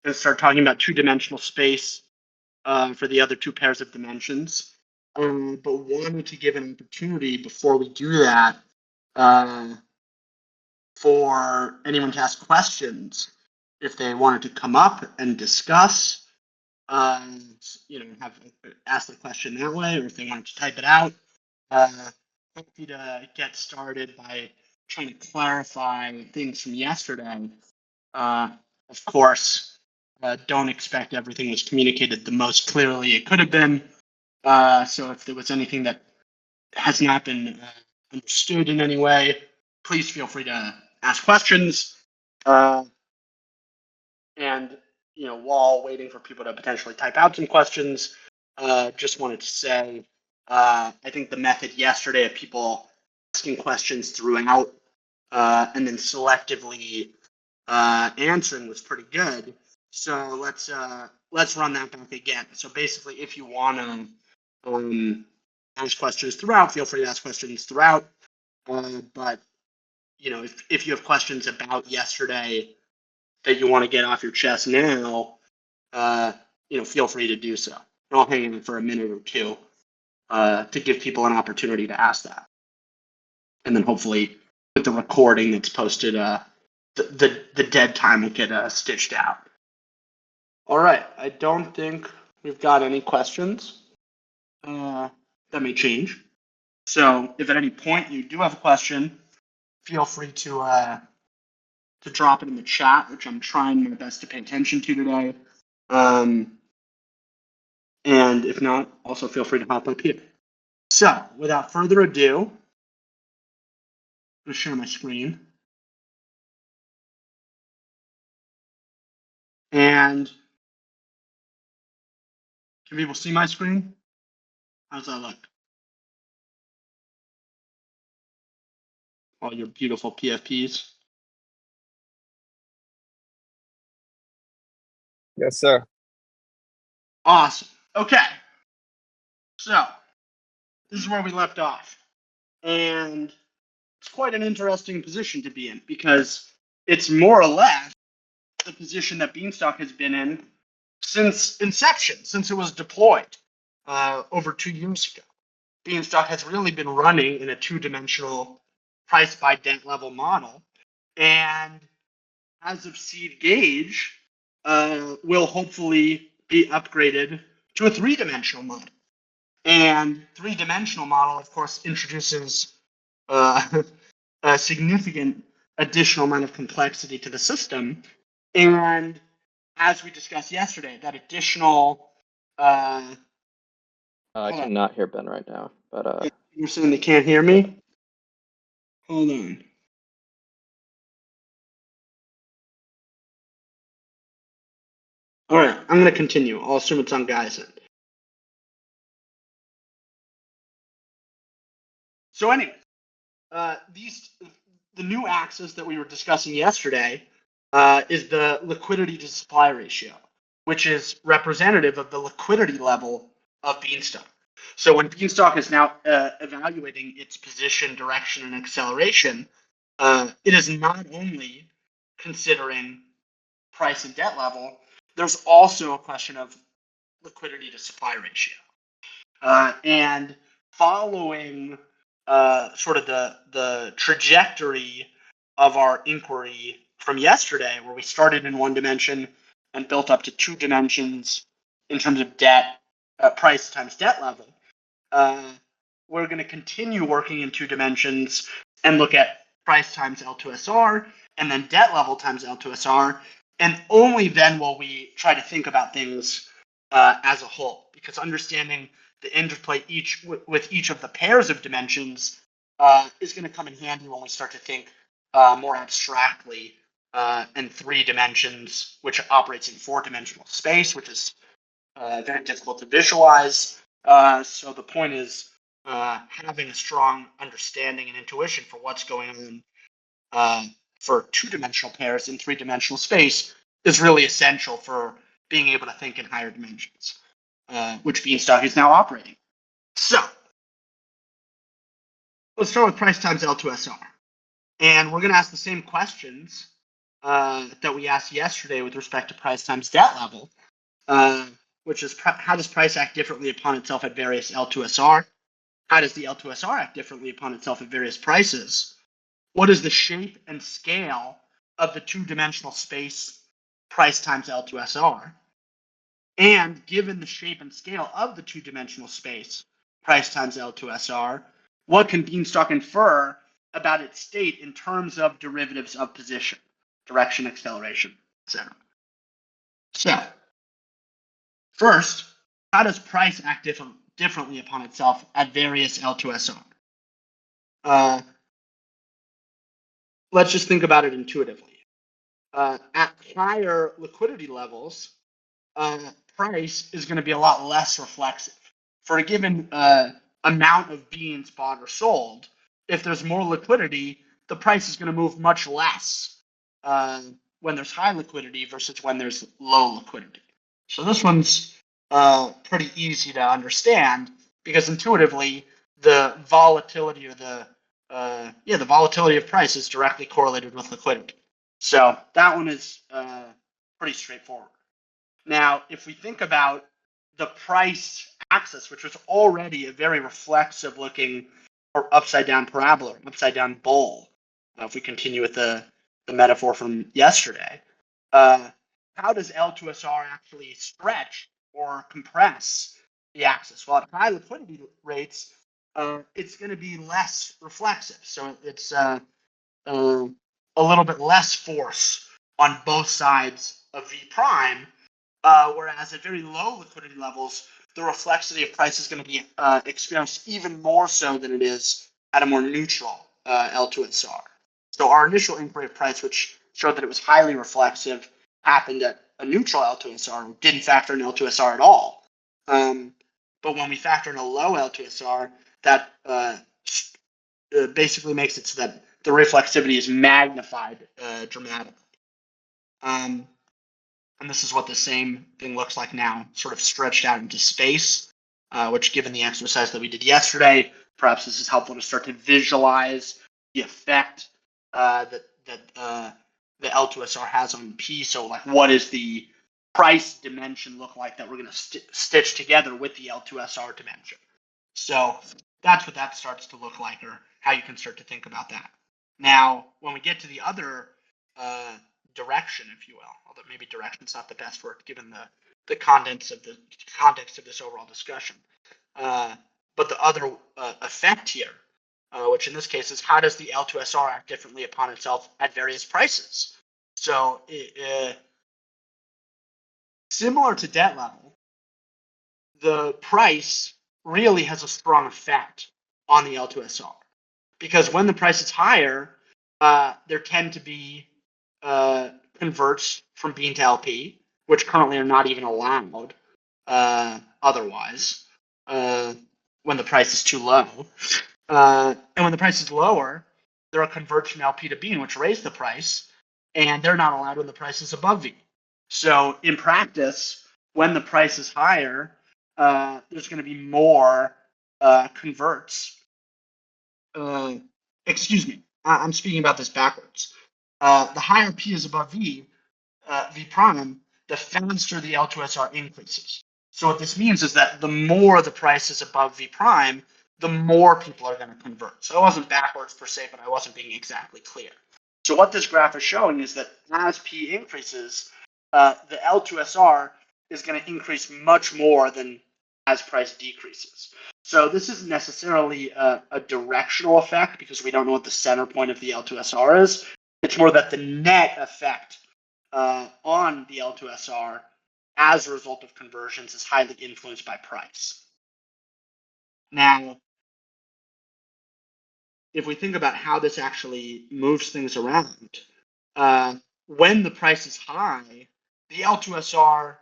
and start talking about two-dimensional space for the other two pairs of dimensions. But wanted to give an opportunity before we do that for anyone to ask questions if they wanted to come up and discuss, have ask the question that way, or if they wanted to type it out. Happy to get started by trying to clarify things from yesterday. Of course, don't expect everything was communicated the most clearly it could have been. So if there was anything that has not been understood in any way, please feel free to ask questions. And while waiting for people to potentially type out some questions, just wanted to say, I think the method yesterday of people asking questions throughout and then selectively answering was pretty good. So let's run that back again. So basically, if you want to ask questions throughout, feel free to ask questions throughout. But if you have questions about yesterday that you want to get off your chest now, feel free to do so. And I'll hang in for a minute or two to give people an opportunity to ask that. And then hopefully with the recording that's posted, the dead time will get stitched out. All right. I don't think we've got any questions. That may change. So if at any point you do have a question, feel free to drop it in the chat, which I'm trying my best to pay attention to today. And if not, also feel free to hop up here. So without further ado, I'm going to share my screen. And can people see my screen? How's that look? All your beautiful PFPs. Yes, sir. Awesome. Okay. So this is where we left off. And it's quite an interesting position to be in because it's more or less the position that Beanstalk has been in since inception, since it was deployed over 2 years ago. Beanstalk has really been running in a two-dimensional price by debt level model. And as of seed gauge, will hopefully be upgraded to a three-dimensional model. And three-dimensional model, of course, introduces a significant additional amount of complexity to the system. And as we discussed yesterday, that additional I cannot hear Ben right now, but you're saying they can't hear me? Hold on. All right, I'm going to continue. I'll assume it's on Guy's end. So anyway, the new axis that we were discussing yesterday is the liquidity to supply ratio, which is representative of the liquidity level of Beanstalk. So when Beanstalk is now evaluating its position, direction, and acceleration, it is not only considering price and debt level, there's also a question of liquidity to supply ratio. And following sort of the trajectory of our inquiry from yesterday, where we started in one dimension and built up to two dimensions in terms of debt, price times debt level, we're going to continue working in two dimensions and look at price times L2SR and then debt level times L2SR. And only then will we try to think about things as a whole, because understanding the interplay with each of the pairs of dimensions is going to come in handy when we start to think more abstractly in three dimensions, which operates in four-dimensional space, which is very difficult to visualize. So the point is having a strong understanding and intuition for what's going on for two-dimensional pairs in three-dimensional space is really essential for being able to think in higher dimensions, which Beanstalk is now operating. So let's start with price times L2SR. And we're going to ask the same questions that we asked yesterday with respect to price times debt level, which is how does price act differently upon itself at various L2SR? How does the L2SR act differently upon itself at various prices? What is the shape and scale of the two-dimensional space price times L2SR? And given the shape and scale of the two-dimensional space price times L2SR, what can Beanstalk infer about its state in terms of derivatives of position, direction, acceleration, etc.? So, first, how does price act differently upon itself at various L2SR? Let's just think about it intuitively. At higher liquidity levels, price is going to be a lot less reflexive. For a given amount of beans bought or sold, if there's more liquidity, the price is going to move much less when there's high liquidity versus when there's low liquidity. So this one's pretty easy to understand because intuitively the volatility or the volatility of price is directly correlated with liquidity. So that one is pretty straightforward. Now, if we think about the price axis, which was already a very reflexive looking or upside down parabola, upside down bowl, if we continue with the metaphor from yesterday, how does L2SR actually stretch or compress the axis? Well, at high liquidity rates, it's going to be less reflexive. So it's a little bit less force on both sides of V prime, whereas at very low liquidity levels, the reflexivity of price is going to be experienced even more so than it is at a more neutral L2SR. So our initial inquiry of price, which showed that it was highly reflexive, happened at a neutral L2SR, didn't factor in L2SR at all. But when we factor in a low L2SR, that basically makes it so that the reflexivity is magnified dramatically. And this is what the same thing looks like now, sort of stretched out into space, which given the exercise that we did yesterday, perhaps this is helpful to start to visualize the effect that the L2SR has on P. So like what is the price dimension look like that we're going to stitch together with the L2SR dimension? So that's what that starts to look like, or how you can start to think about that. Now, when we get to the other direction, if you will, although maybe direction is not the best word given the context of this overall discussion, but the other effect here, which in this case is how does the L2SR act differently upon itself at various prices? So similar to debt level, the price really has a strong effect on the L2SR, because when the price is higher, there tend to be converts from Bean to LP, which currently are not even allowed otherwise when the price is too low. And when the price is lower, there are converts from LP to Bean, which raise the price, and they're not allowed when the price is above V. So in practice, when the price is higher, there's going to be more converts. Excuse me, I'm speaking about this backwards. The higher P is above V, V prime, the faster the L2SR increases. So what this means is that the more the price is above V prime, the more people are going to convert. So it wasn't backwards per se, but I wasn't being exactly clear. So what this graph is showing is that as P increases, the L2SR is going to increase much more than as price decreases. So this isn't necessarily a directional effect because we don't know what the center point of the L2SR is. It's more that the net effect on the L2SR as a result of conversions is highly influenced by price. Now, if we think about how this actually moves things around, when the price is high, the L2SR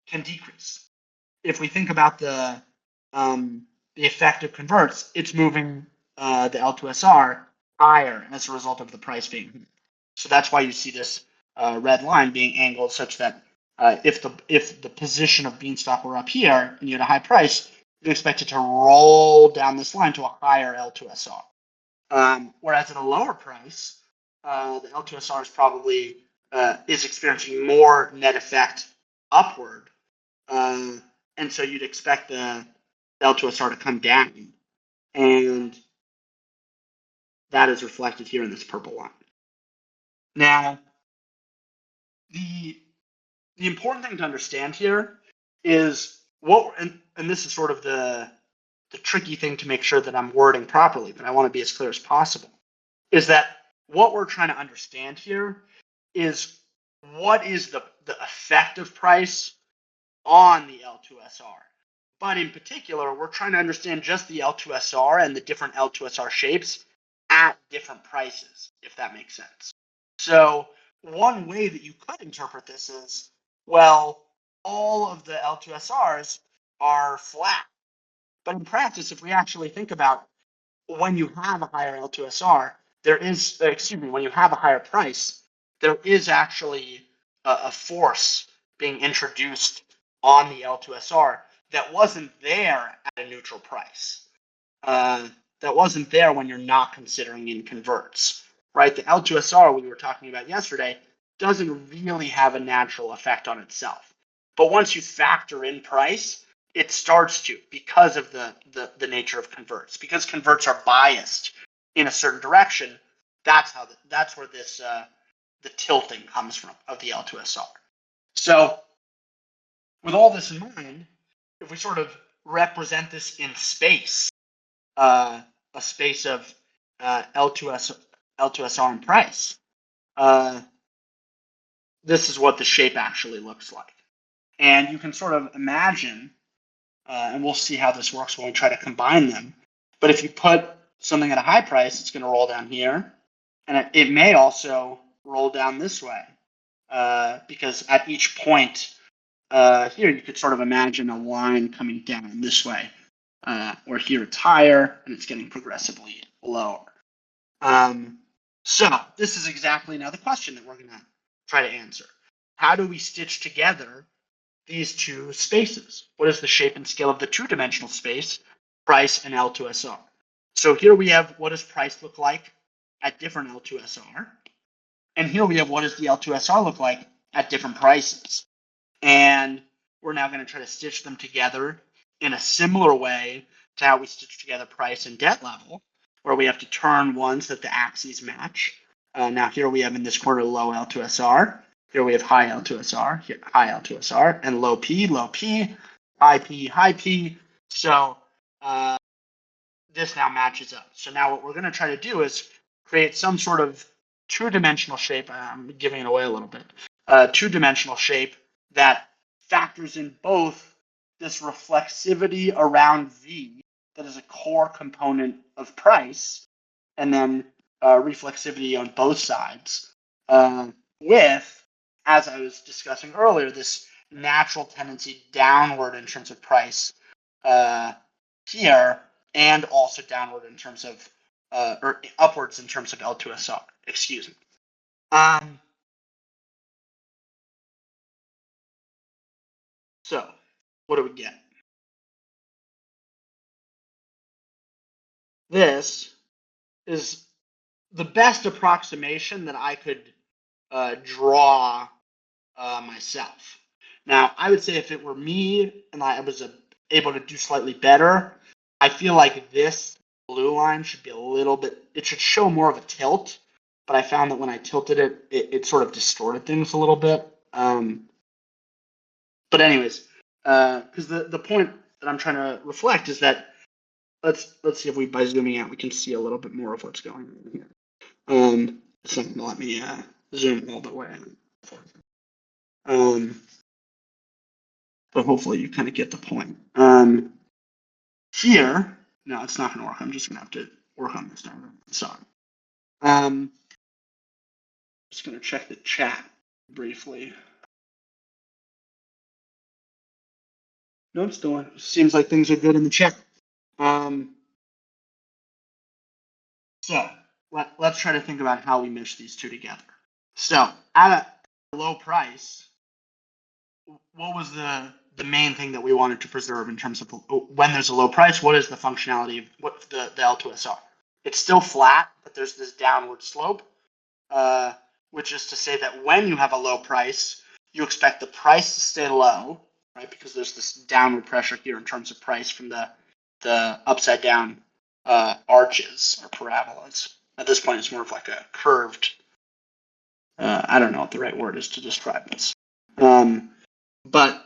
can decrease. If we think about the effect of converts, it's moving the L2SR higher as a result of the price being higher. So that's why you see this red line being angled such that if the position of Beanstalk were up here and you had a high price, you'd expect it to roll down this line to a higher L2SR. Whereas at a lower price, the L2SR is probably is experiencing more net effect upward. And so you'd expect the L2SR to come down. And that is reflected here in this purple line. Now, the important thing to understand here is and this is sort of the tricky thing to make sure that I'm wording properly, but I want to be as clear as possible, is that what we're trying to understand here is what is the effect of price on the L2SR. But in particular, we're trying to understand just the L2SR and the different L2SR shapes at different prices, if that makes sense. So one way that you could interpret this is, well, all of the L2SRs are flat. But in practice, if we actually think about when you have a higher L2SR, when you have a higher price, there is actually a force being introduced on the L2SR that wasn't there at a neutral price. That wasn't there when you're not considering in converts, right? The L2SR we were talking about yesterday doesn't really have a natural effect on itself. But once you factor in price, it starts to, because of the nature of converts. Because converts are biased in a certain direction, that's where this the tilting comes from of the L2SR. So with all this in mind, if we sort of represent this in space, a space of L2SR and price, this is what the shape actually looks like. And you can sort of imagine, and we'll see how this works when we try to combine them. But if you put something at a high price, it's going to roll down here. And it may also roll down this way, because at each point here, you could sort of imagine a line coming down this way, or here it's higher and it's getting progressively lower. So this is exactly now the question that we're going to try to answer. How do we stitch together these two spaces? What is the shape and scale of the two-dimensional space, price and L2SR? So here we have what does price look like at different L2SR. And here we have what does the L2SR look like at different prices. And we're now going to try to stitch them together in a similar way to how we stitch together price and debt level, where we have to turn ones that the axes match. Now here we have in this corner low L2SR. Here we have high L2SR, here, high L2SR, and low P, high P, high P. So this now matches up. So now what we're going to try to do is create some sort of two-dimensional shape. I'm giving it away a little bit. Two-dimensional shape that factors in both this reflexivity around V that is a core component of price, and then reflexivity on both sides, with, as I was discussing earlier, this natural tendency downward in terms of price here, and also downward in terms of, or upwards in terms of L2SR, excuse me. So what do we get? This is the best approximation that I could draw myself. Now, I would say if it were me and I was able to do slightly better, I feel like this blue line should be a little bit, it should show more of a tilt, but I found that when I tilted it, it sort of distorted things a little bit. But anyways, because the point that I'm trying to reflect is that let's see if by zooming out we can see a little bit more of what's going on here. It's not going to let me zoom all the way. But hopefully you kind of get the point. Here, no, it's not going to work. I'm just going to have to work on this now. Sorry. Just going to check the chat briefly. No, it's still. Seems like things are good in the chat. So let's try to think about how we mesh these two together. So at a low price, what was the main thing that we wanted to preserve in terms of when there's a low price? What is the functionality of what the L2SR? It's still flat, but there's this downward slope. which is to say that when you have a low price, you expect the price to stay low, right? Because there's this downward pressure here in terms of price from the upside down arches or parabolas. At this point, it's more of like a curved. I don't know what the right word is to describe this, but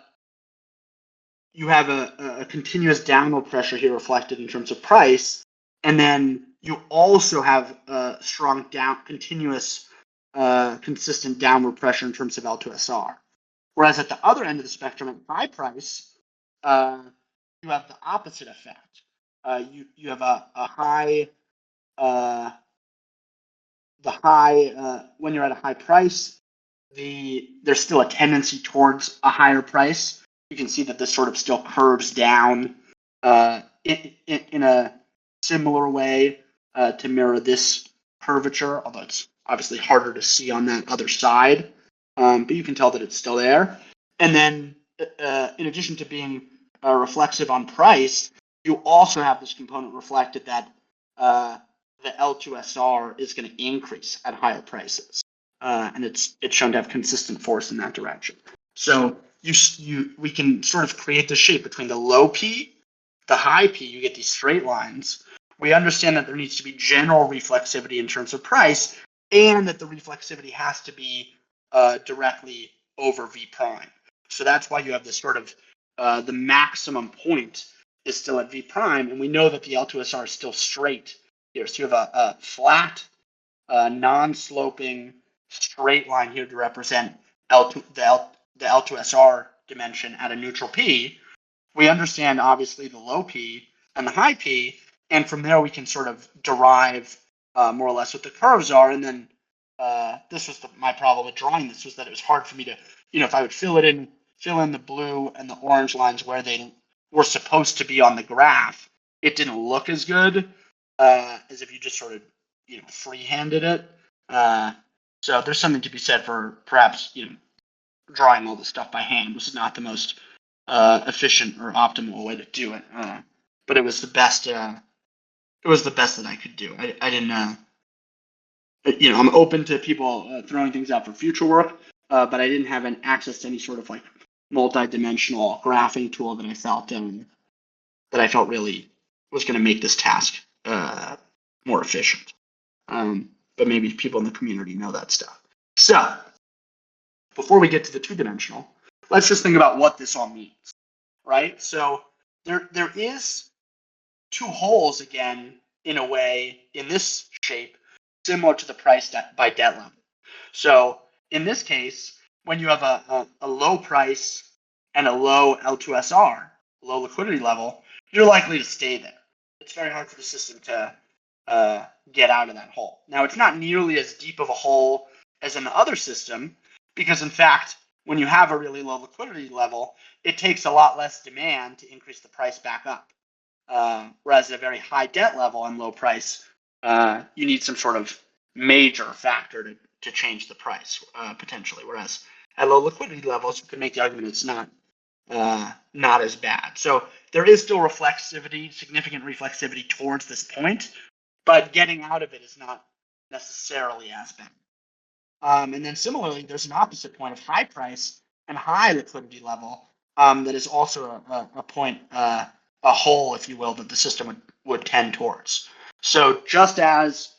you have a continuous downward pressure here reflected in terms of price, and then you also have a strong continuous, consistent downward pressure in terms of L2SR. Whereas at the other end of the spectrum, at high price, you have the opposite effect. You have a high, when you're at a high price, there's still a tendency towards a higher price. You can see that this sort of still curves down in a similar way to mirror this curvature, although it's obviously harder to see on that other side. But you can tell that it's still there. And then in addition to being reflexive on price, you also have this component reflected that the L2SR is going to increase at higher prices. And it's shown to have consistent force in that direction. So we can sort of create the shape between the low P, the high P, you get these straight lines. We understand that there needs to be general reflexivity in terms of price, and that the reflexivity has to be directly over V prime. So that's why you have this sort of the maximum point is still at V prime, and we know that the L2SR is still straight here. So you have a flat, non-sloping straight line here to represent the L2SR dimension at a neutral P. We understand obviously the low P and the high P, and from there we can sort of derive more or less what the curves are. And then this was my problem with drawing this, was that it was hard for me to, if I would fill in the blue and the orange lines where they were supposed to be on the graph, it didn't look as good as if you just sort of free-handed it. So there's something to be said for perhaps drawing all this stuff by hand. This is not the most efficient or optimal way to do it, but it was the best. It was the best that I could do. I didn't. I'm open to people throwing things out for future work, but I didn't have an access to any sort of like multi-dimensional graphing tool that I felt really was going to make this task more efficient. But maybe people in the community know that stuff. So before we get to the two-dimensional, let's just think about what this all means, right? So there is two holes again, in a way, in this shape, similar to the price by debt level. So in this case, when you have a low price and a low L2SR, low liquidity level, you're likely to stay there. It's very hard for the system to get out of that hole. Now, it's not nearly as deep of a hole as in the other system, because in fact, when you have a really low liquidity level, it takes a lot less demand to increase the price back up. Whereas at a very high debt level and low price, you need some sort of major factor to change the price, potentially. Whereas at low liquidity levels, you can make the argument it's not as bad. So there is still reflexivity, significant reflexivity towards this point, but getting out of it is not necessarily as bad. And then similarly, there's an opposite point of high price and high liquidity level that is also a point, a hole, if you will, that the system would tend towards. So just as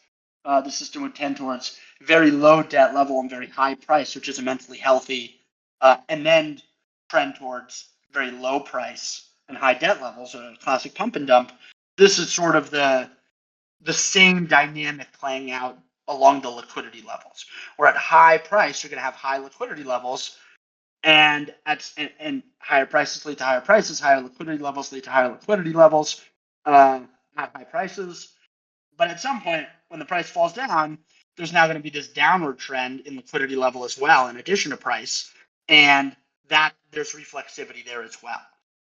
the system would tend towards very low debt level and very high price, which is immensely healthy, and then trend towards very low price and high debt levels, a classic pump and dump, this is sort of the same dynamic playing out along the liquidity levels. Where at high price, you're going to have high liquidity levels, and higher prices lead to higher prices, higher liquidity levels lead to higher liquidity levels at high prices. But at some point, when the price falls down, there's now going to be this downward trend in liquidity level as well, in addition to price, and that there's reflexivity there as well.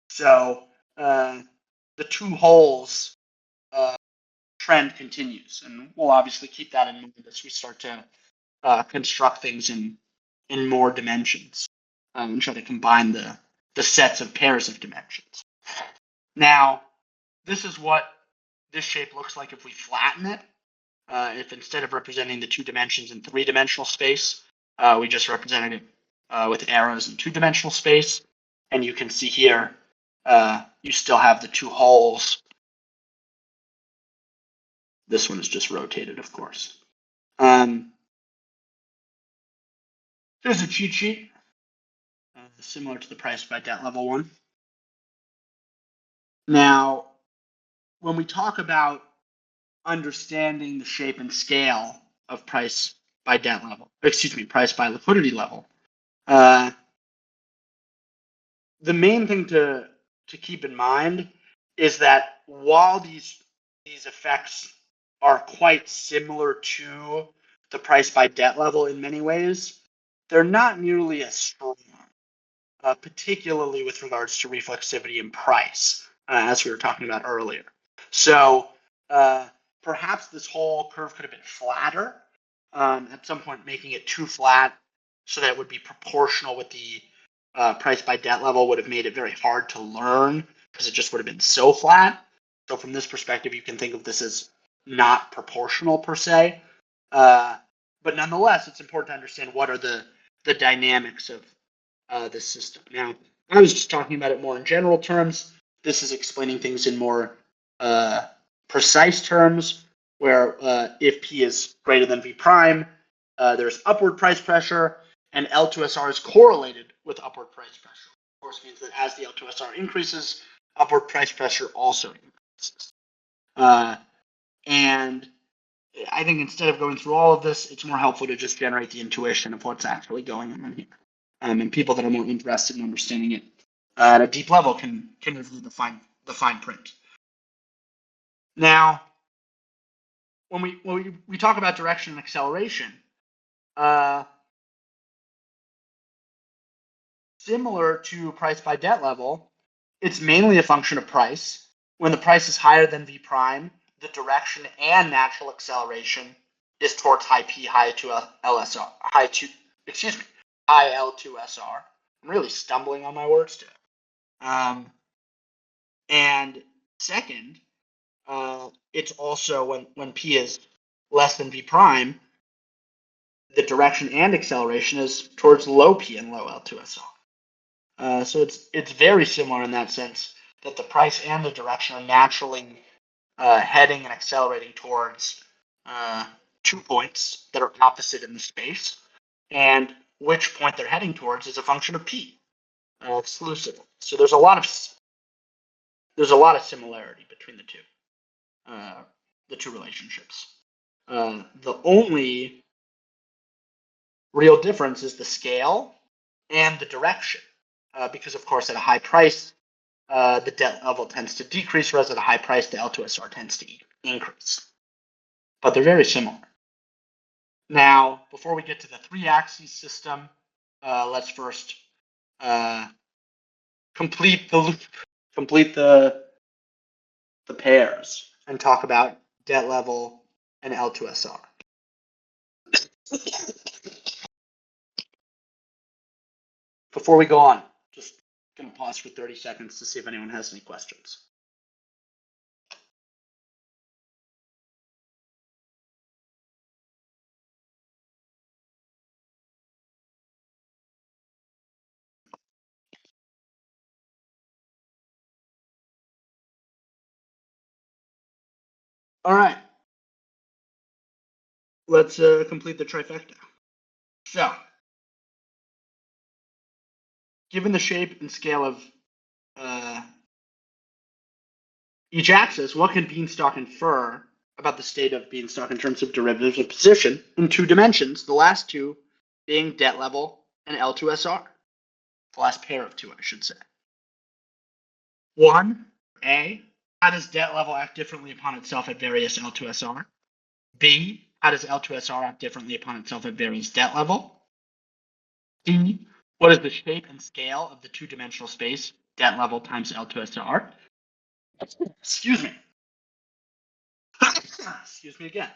So the two holes trend continues, and we'll obviously keep that in mind as we start to construct things in more dimensions and try to combine the sets of pairs of dimensions. Now, this is what this shape looks like if we flatten it. if instead of representing the two dimensions in three-dimensional space, we just represented it with arrows in two-dimensional space. And you can see here, you still have the two holes. This one is just rotated, of course. Here's a cheat sheet, similar to the price by debt level one. Now, when we talk about understanding the shape and scale of price by debt level, price by liquidity level, the main thing to keep in mind is that while these effects are quite similar to the price by debt level in many ways, they're not nearly as strong, particularly with regards to reflexivity and price, as we were talking about earlier. So perhaps this whole curve could have been flatter at some point, making it too flat so that it would be proportional with the price by debt level would have made it very hard to learn because it just would have been so flat. So from this perspective, you can think of this as not proportional per se. But nonetheless, it's important to understand what are the dynamics of this system. Now, I was just talking about it more in general terms. This is explaining things in more precise terms, where if P is greater than V prime, there's upward price pressure, and L2SR is correlated with upward price pressure. Of course, means that as the L2SR increases, upward price pressure also increases. And I think instead of going through all of this, it's more helpful to just generate the intuition of what's actually going on here. And people that are more interested in understanding it at a deep level can review the fine print. Now, when we talk about direction and acceleration, similar to price by debt level, it's mainly a function of price. When the price is higher than V prime, the direction and natural acceleration is towards high P, high LSR, high L2SR. I'm really stumbling on my words today. And second, it's also when P is less than V prime, the direction and acceleration is towards low P and low L2SR. So it's very similar in that sense that the price and the direction are naturally heading and accelerating towards 2 points that are opposite in the space, and which point they're heading towards is a function of P exclusively. So there's a lot of similarity between the two relationships. The only real difference is the scale and the direction, because of course at a high price, the debt level tends to decrease, whereas at a high price, the L2SR tends to increase. But they're very similar. Now, before we get to the three-axis system, let's first complete the loop, complete the pairs, and talk about debt level and L2SR. Before we go on, just going to pause for 30 seconds to see if anyone has any questions. All right. Let's complete the trifecta. So, given the shape and scale of each axis, what can Beanstalk infer about the state of Beanstalk in terms of derivatives of position in 2 dimensions, the last two being debt level and L2SR? The last pair of 2, I should say. 1, A, how does debt level act differently upon itself at various L2SR? B, how does L2SR act differently upon itself at various debt level? C, what is the shape and scale of the 2-dimensional space, debt level times L2SR? Excuse me. Excuse me again.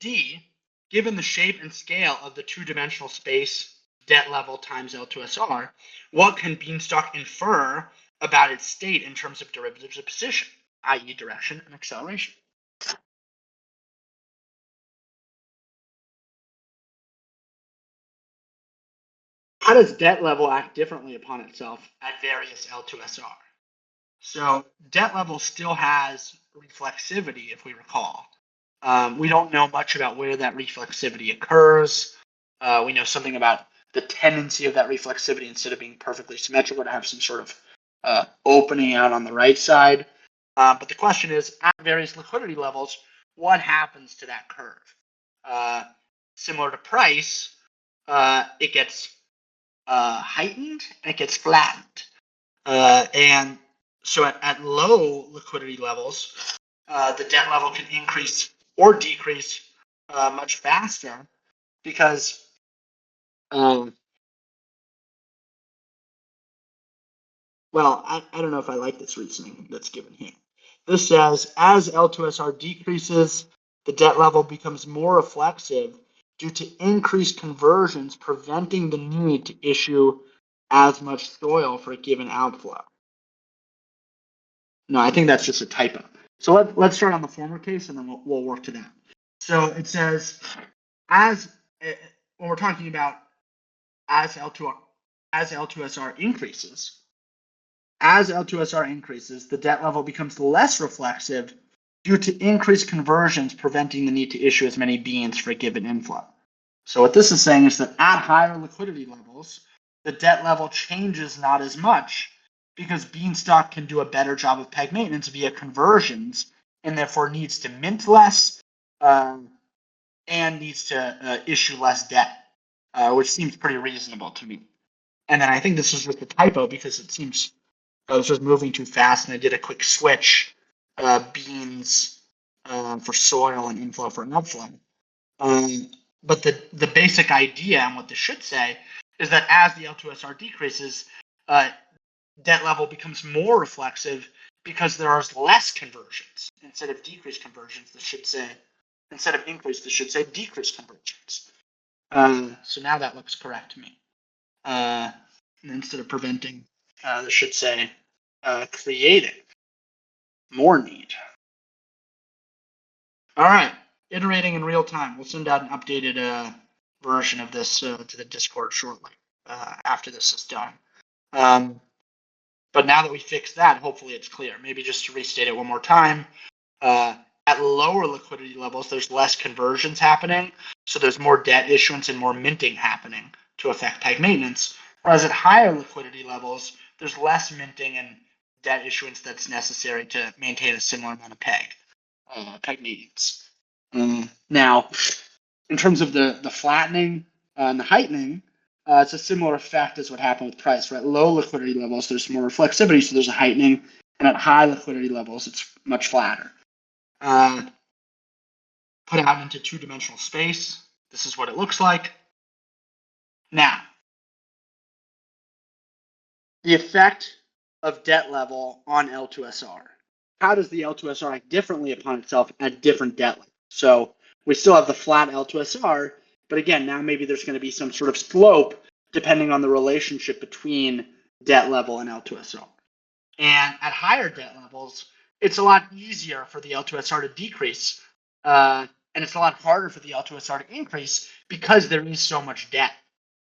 D, given the shape and scale of the 2-dimensional space, debt level times L2SR, what can Beanstalk infer about its state in terms of derivatives of position, i.e. direction and acceleration? how does debt level act differently upon itself at various L2SR? So debt level still has reflexivity, if we recall. We don't know much about where that reflexivity occurs. We know something about the tendency of that reflexivity, instead of being perfectly symmetrical, to have some sort of opening out on the right side. But the question is, at various liquidity levels, what happens to that curve? Similar to price, it gets heightened and it gets flattened. And so at low liquidity levels, the debt level can increase or decrease much faster because well, I don't know if I like this reasoning that's given here. This says, as L2SR decreases, the debt level becomes more reflexive due to increased conversions, preventing the need to issue as much soil for a given outflow. No, I think that's just a typo. So let's start on the former case, and then we'll work to that. So it says, as when we're talking about as L2SR increases, as L2SR increases, the debt level becomes less reflexive due to increased conversions, preventing the need to issue as many beans for a given inflow. So what this is saying is that at higher liquidity levels, the debt level changes not as much because Beanstalk can do a better job of peg maintenance via conversions, and therefore needs to mint less and needs to issue less debt, which seems pretty reasonable to me. And then I think this is just a typo because it seems I was just moving too fast and I did a quick switch. Beans for soil and inflow for outflow. But the basic idea and what this should say is that as the L2SR decreases, debt level becomes more reflexive because there are less conversions. Instead of decreased conversions, this should say, instead of increased, this should say decreased conversions. So now that looks correct to me. And instead of preventing, this should say creating more need. All right, iterating in real time. We'll send out an updated version of this to the Discord shortly after this is done. But now that we fixed that, hopefully it's clear. Maybe just to restate it one more time. At lower liquidity levels, there's less conversions happening, so there's more debt issuance and more minting happening to affect peg maintenance. Whereas at higher liquidity levels, there's less minting and debt issuance that's necessary to maintain a similar amount of peg maintenance. Now, in terms of the flattening and the heightening, it's a similar effect as what happened with price. Right, low liquidity levels, there's more reflexivity, so there's a heightening, and at high liquidity levels, it's much flatter. Put out into two-dimensional space. This is what it looks like. Now, the effect of debt level on L2SR. How does the L2SR act differently upon itself at different debt levels? So we still have the flat L2SR, but again, now maybe there's going to be some sort of slope depending on the relationship between debt level and L2SR. And at higher debt levels, it's a lot easier for the L2SR to decrease, and it's a lot harder for the L2SR to increase because there is so much debt.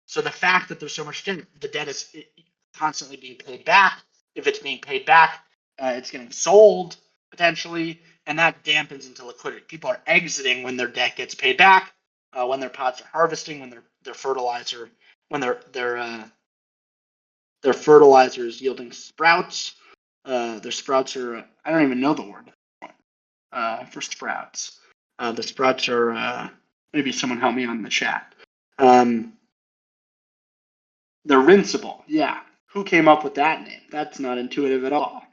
So the fact that there's so much debt, the debt is constantly being paid back. If it's being paid back, it's getting sold potentially, and that dampens into liquidity. People are exiting when their debt gets paid back, when their pods are harvesting, when their fertilizer, when their fertilizer is yielding sprouts. Their sprouts are, I don't even know the word for sprouts. The sprouts are, maybe someone help me on the chat. They're rinsable. Yeah. Who came up with that name? That's not intuitive at all.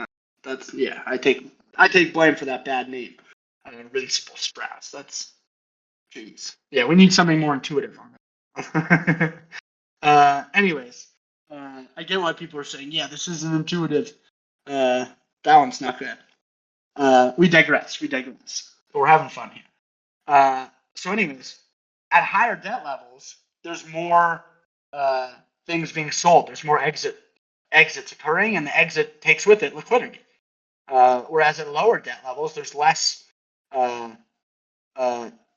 I take blame for that bad name. Rinsable sprouts. That's, jeez. Yeah, we need something more intuitive on that. Anyways, I get why people are saying, yeah, this isn't intuitive. That one's not good. We digress. But we're having fun here. So anyways, at higher debt levels, there's more things being sold. There's more exits occurring, and the exit takes with it liquidity. Whereas at lower debt levels, there's less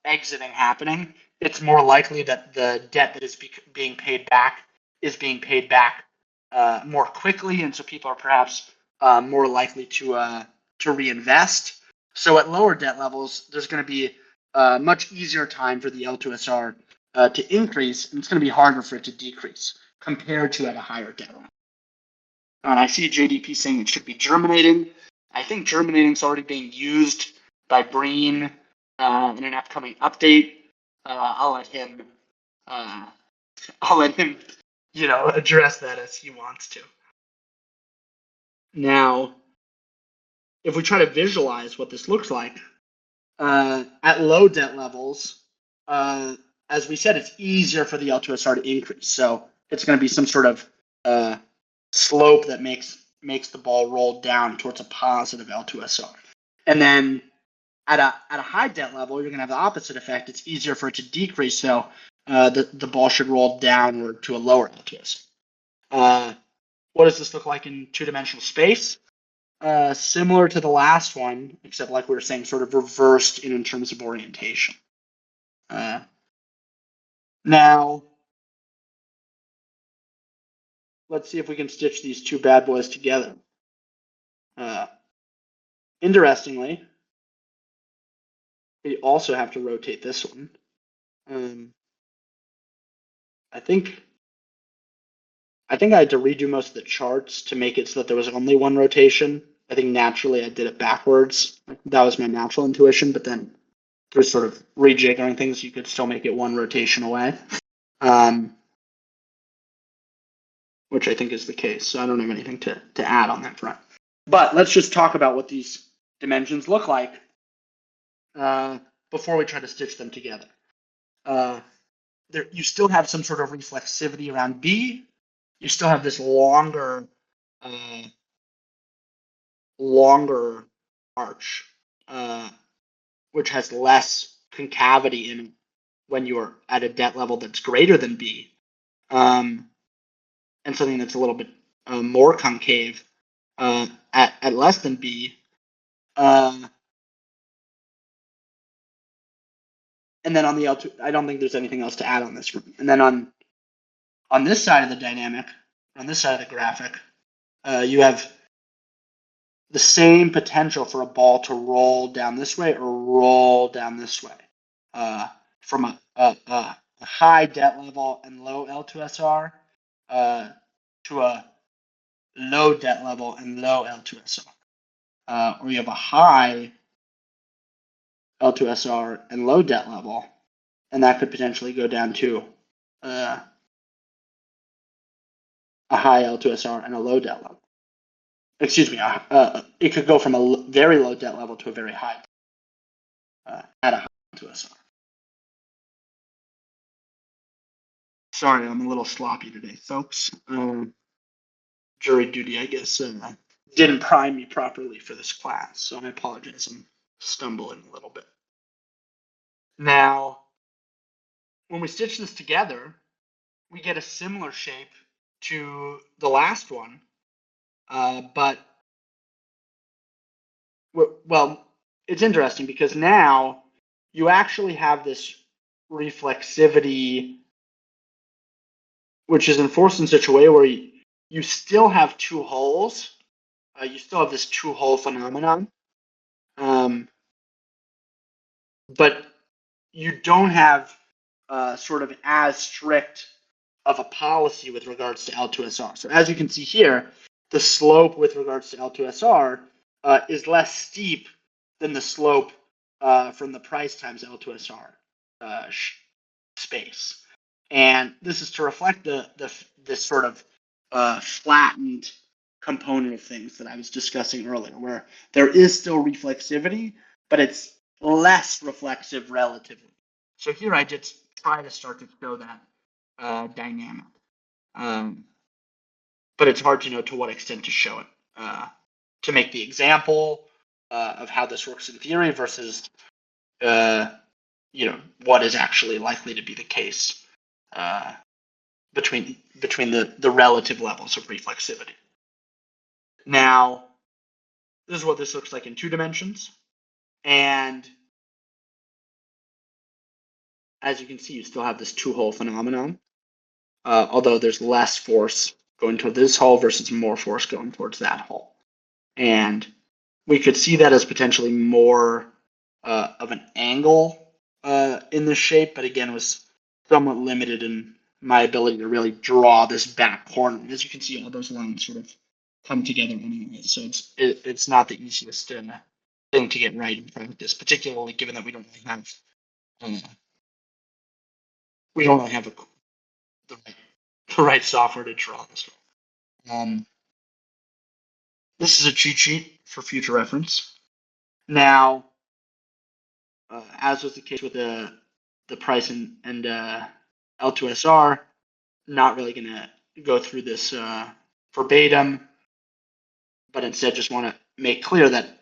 exiting happening. It's more likely that the debt that is being paid back is being paid back more quickly, and so people are perhaps more likely to reinvest. So at lower debt levels, there's going to be a much easier time for the L2SR to increase, and it's going to be harder for it to decrease compared to at a higher debt level. And I see JDP saying it should be germinating. I think germinating is already being used by Breen in an upcoming update. I'll let him address that as he wants to. Now, if we try to visualize what this looks like, at low debt levels, as we said, it's easier for the L2SR to increase. So it's going to be some sort of slope that makes the ball roll down towards a positive L2SR. And then at a high debt level, you're going to have the opposite effect. It's easier for it to decrease. So the ball should roll downward to a lower L2SR. What does this look like in two-dimensional space? Similar to the last one, except like we were saying, sort of reversed in terms of orientation. Now, let's see if we can stitch these two bad boys together. Interestingly, we also have to rotate this one. I think I had to redo most of the charts to make it so that there was only one rotation. I think naturally I did it backwards. That was my natural intuition, but then through sort of rejiggering things, you could still make it one rotation away, which I think is the case. So I don't have anything to add on that front. But let's just talk about what these dimensions look like before we try to stitch them together. You still have some sort of reflexivity around B. You still have this longer arch, which has less concavity in it when you're at a debt level that's greater than B, and something that's a little bit more concave at less than B. And then on the L2, I don't think there's anything else to add on this one. And then on this side of the dynamic, on this side of the graphic, you have the same potential for a ball to roll down this way or roll down this way from a high debt level and low L2SR to a low debt level and low L2SR. Or you have a high L2SR and low debt level, and that could potentially go down to a high L2SR and a low debt level. Excuse me, it could go from a very low debt level to a very high at a high L2SR. Sorry, I'm a little sloppy today, folks. Jury duty, I guess, didn't prime me properly for this class, so I apologize. I'm stumbling a little bit. Now, when we stitch this together, we get a similar shape to the last one, but well, it's interesting because now you actually have this reflexivity, which is enforced in such a way where you still have two holes. You still have this two-hole phenomenon, but you don't have sort of as strict of a policy with regards to L2SR. So as you can see here, the slope with regards to L2SR is less steep than the slope from the price times L2SR space. And this is to reflect this sort of flattened component of things that I was discussing earlier, where there is still reflexivity, but it's less reflexive relatively. So here I just try to start to show that dynamic. But it's hard to know to what extent to show it, to make the example of how this works in theory versus what is actually likely to be the case between the relative levels of reflexivity. Now, this is what this looks like in 2 dimensions. And as you can see, you still have this two-hole phenomenon. although there's less force going toward this hole versus more force going towards that hole. And we could see that as potentially more of an angle in the shape, but again, was somewhat limited in my ability to really draw this back corner. As you can see, all those lines sort of come together anyway, so it's not the easiest thing to get right in practice, particularly given that we don't really have the right software to draw this. This is a cheat sheet for future reference. Now, as was the case with the price and L2SR, not really going to go through this verbatim, but instead just want to make clear that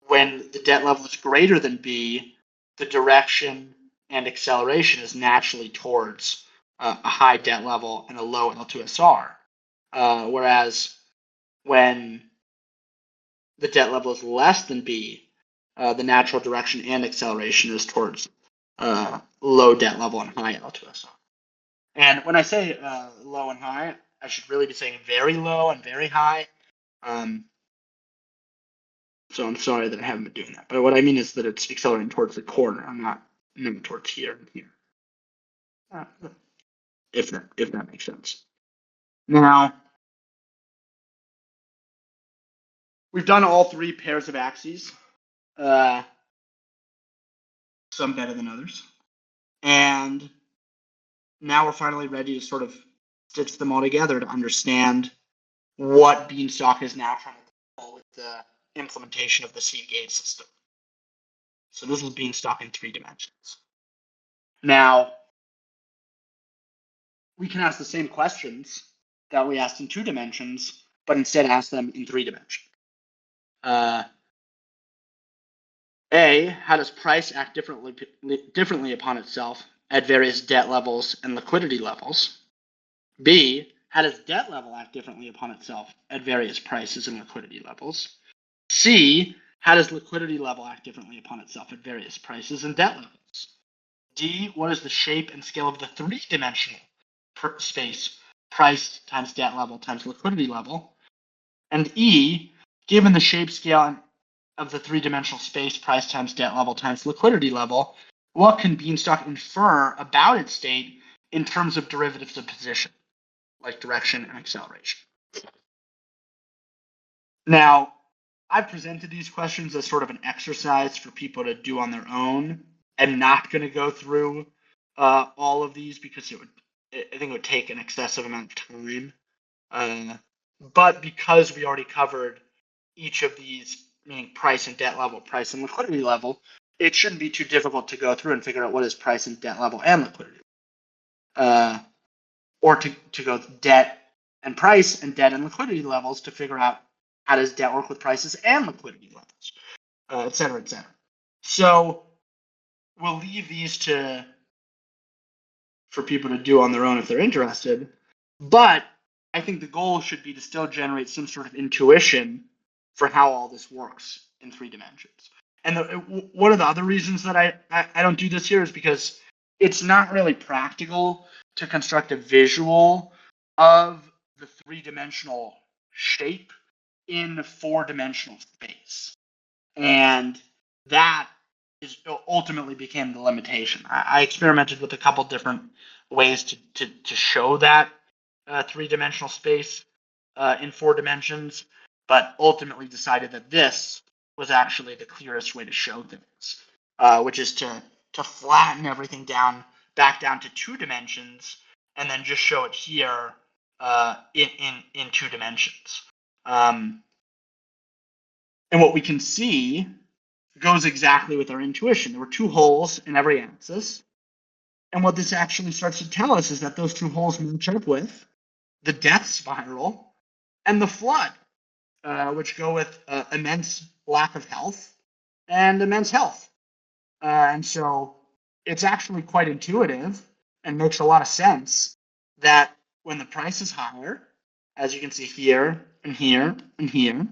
when the debt level is greater than B, the direction and acceleration is naturally towards a high debt level and a low L2SR. Whereas when the debt level is less than B, the natural direction and acceleration is towards low debt level and high L2SR. And when I say low and high, I should really be saying very low and very high. So I'm sorry that I haven't been doing that. But what I mean is that it's accelerating towards the corner. I'm not moving towards here and here. If that makes sense. Now, we've done all three pairs of axes. Some better than others. And now we're finally ready to sort of stitch them all together to understand what Beanstalk is now trying to do with the implementation of the seed gauge system. So this is Beanstalk in 3 dimensions. Now, we can ask the same questions that we asked in 2 dimensions, but instead ask them in 3 dimensions. A, how does price act differently upon itself at various debt levels and liquidity levels? B, how does debt level act differently upon itself at various prices and liquidity levels? C, how does liquidity level act differently upon itself at various prices and debt levels? D, what is the shape and scale of the 3-dimensional space, price times debt level times liquidity level? And E, given the shape scale of the 3-dimensional space, price times debt level times liquidity level, what can Beanstalk infer about its state in terms of derivatives of position, like direction and acceleration? Now, I've presented these questions as sort of an exercise for people to do on their own. I'm not going to go through all of these because I think it would take an excessive amount of time. But because we already covered each of these, meaning price and debt level, price and liquidity level, it shouldn't be too difficult to go through and figure out what is price and debt level and liquidity. Or to go debt and price and debt and liquidity levels to figure out how does debt work with prices and liquidity levels, et cetera, et cetera. So we'll leave these for people to do on their own if they're interested. But I think the goal should be to still generate some sort of intuition for how all this works in 3 dimensions. And one of the other reasons that I don't do this here is because it's not really practical to construct a visual of the 3-dimensional shape in 4-dimensional space. And that ultimately became the limitation. I experimented with a couple different ways to show that 3-dimensional space in 4 dimensions, but ultimately decided that this was actually the clearest way to show things, which is to flatten everything back down to 2 dimensions and then just show it here in 2 dimensions. And what we can see goes exactly with our intuition. There were 2 holes in every axis. And what this actually starts to tell us is that those 2 holes match up with the death spiral and the flood, which go with immense lack of health and immense health. And so it's actually quite intuitive and makes a lot of sense that when the price is higher, as you can see here and here and here,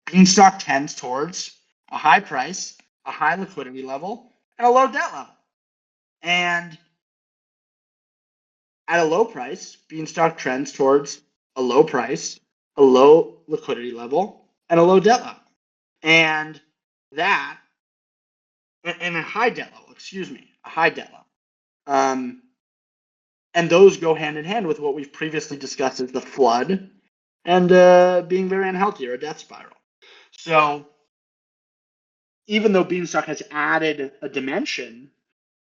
Beanstalk tends towards a high price, a high liquidity level, and a low debt level. And At a low price, Beanstalk trends towards a low price, a low liquidity level, and a low debt level. And that, and a high debt level, a high debt level. And those go hand in hand with what we've previously discussed as the flood and being very unhealthy or a death spiral. So even though Beanstalk has added a dimension,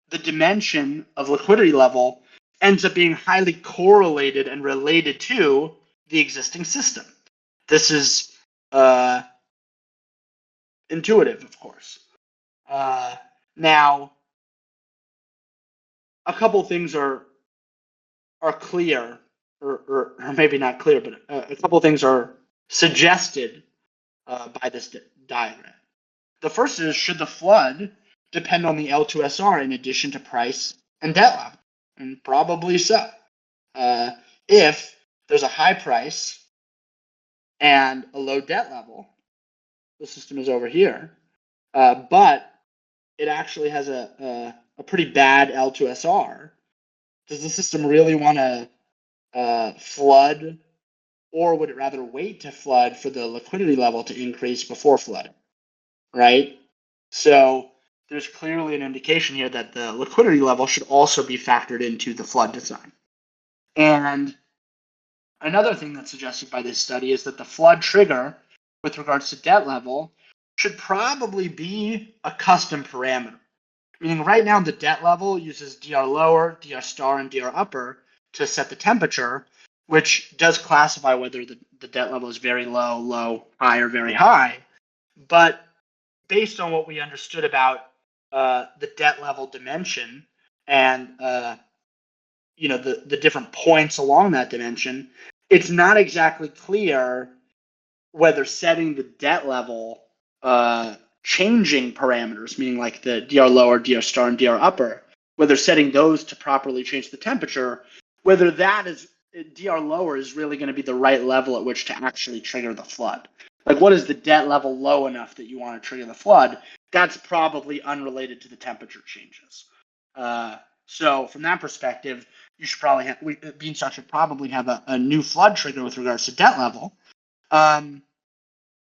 the dimension of liquidity level ends up being highly correlated and related to the existing system. This is intuitive, of course. Now, a couple things are clear, or maybe not clear, but a couple things are suggested by this diagram. The first is, should the flood depend on the L2SR in addition to price and debt level? And probably so. If there's a high price and a low debt level, the system is over here, but it actually has a pretty bad L2SR. Does the system really want to flood, or would it rather wait to flood for the liquidity level to increase before flooding, right? So there's clearly an indication here that the liquidity level should also be factored into the flood design. And another thing that's suggested by this study is that the flood trigger with regards to debt level should probably be a custom parameter. Meaning right now the debt level uses DR lower, DR star, and DR upper to set the temperature, which does classify whether the debt level is very low, low, high, or very high. But based on what we understood about the debt level dimension and the different points along that dimension, it's not exactly clear whether setting the debt level changing parameters, meaning like the DR lower, DR star, and DR upper, whether setting those to properly change the temperature, whether that is DR lower is really going to be the right level at which to actually trigger the flood. Like, what is the debt level low enough that you want to trigger the flood? That's probably unrelated to the temperature changes. So from that perspective, you should probably have, Beanstalk should probably have a new flood trigger with regards to debt level.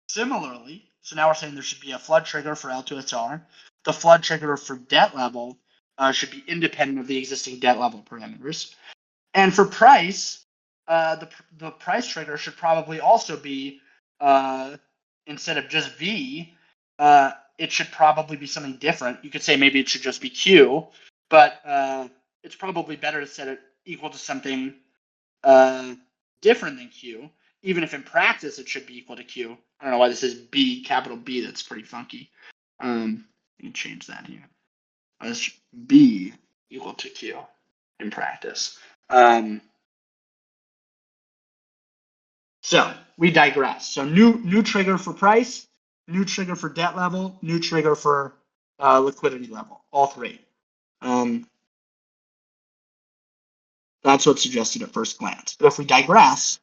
Similarly, so now we're saying there should be a flood trigger for L2SR. The flood trigger for debt level should be independent of the existing debt level parameters. And for price, the price trigger should probably also be, instead of just V, it should probably be something different. You could say maybe it should just be Q, but it's probably better to set it equal to something different than Q, even if in practice it should be equal to Q. I don't know why this is B, capital B. That's pretty funky. You can change that here. Let's B equal to Q in practice. So we digress. So new trigger for price, new trigger for debt level, new trigger for liquidity level, all three. That's what's suggested at first glance. But if we digress,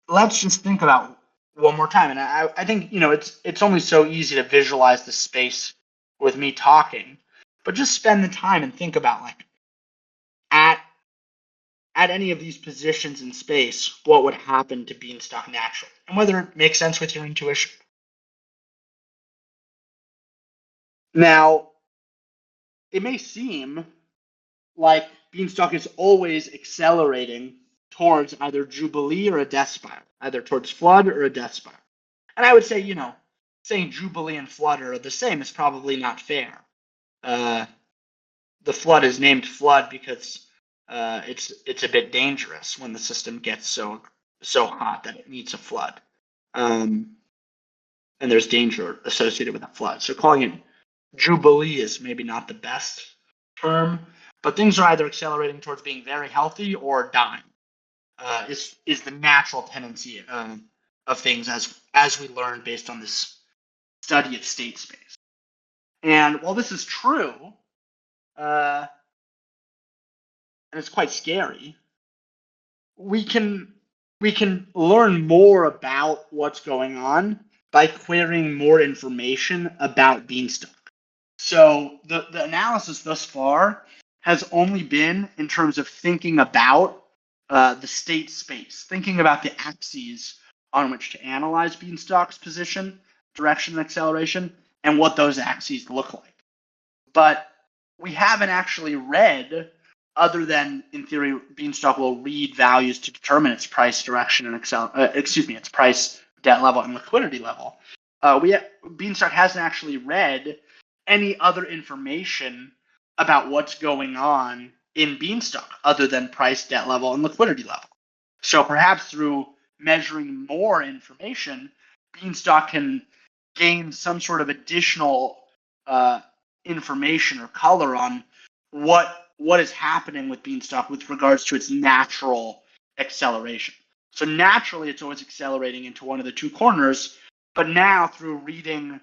let's just think about one more time. And I think, it's only so easy to visualize the space with me talking, but just spend the time and think about, like, at any of these positions in space, what would happen to Beanstalk naturally, and whether it makes sense with your intuition. Now, it may seem like Beanstalk is always accelerating towards either Jubilee or a death spiral, either towards flood or a death spiral. And I would say, saying Jubilee and flood are the same is probably not fair. The flood is named flood because it's a bit dangerous when the system gets so hot that it needs a flood, and there's danger associated with a flood. So calling it Jubilee is maybe not the best term, but things are either accelerating towards being very healthy or dying. Is the natural tendency of things as we learned based on this study of state space. And while this is true, and it's quite scary, we can learn more about what's going on by querying more information about Beanstalk. So the analysis thus far has only been in terms of thinking about the state space, thinking about the axes on which to analyze Beanstalk's position, direction, and acceleration, and what those axes look like. But we haven't actually read, other than in theory, Beanstalk will read values to determine its price, direction, and its price, debt level, and liquidity level. Beanstalk hasn't actually read any other information about what's going on in Beanstalk other than price, debt level, and liquidity level. So perhaps through measuring more information, Beanstalk can gain some sort of additional information or color on what is happening with Beanstalk with regards to its natural acceleration. So naturally, it's always accelerating into one of the two corners, but now through reading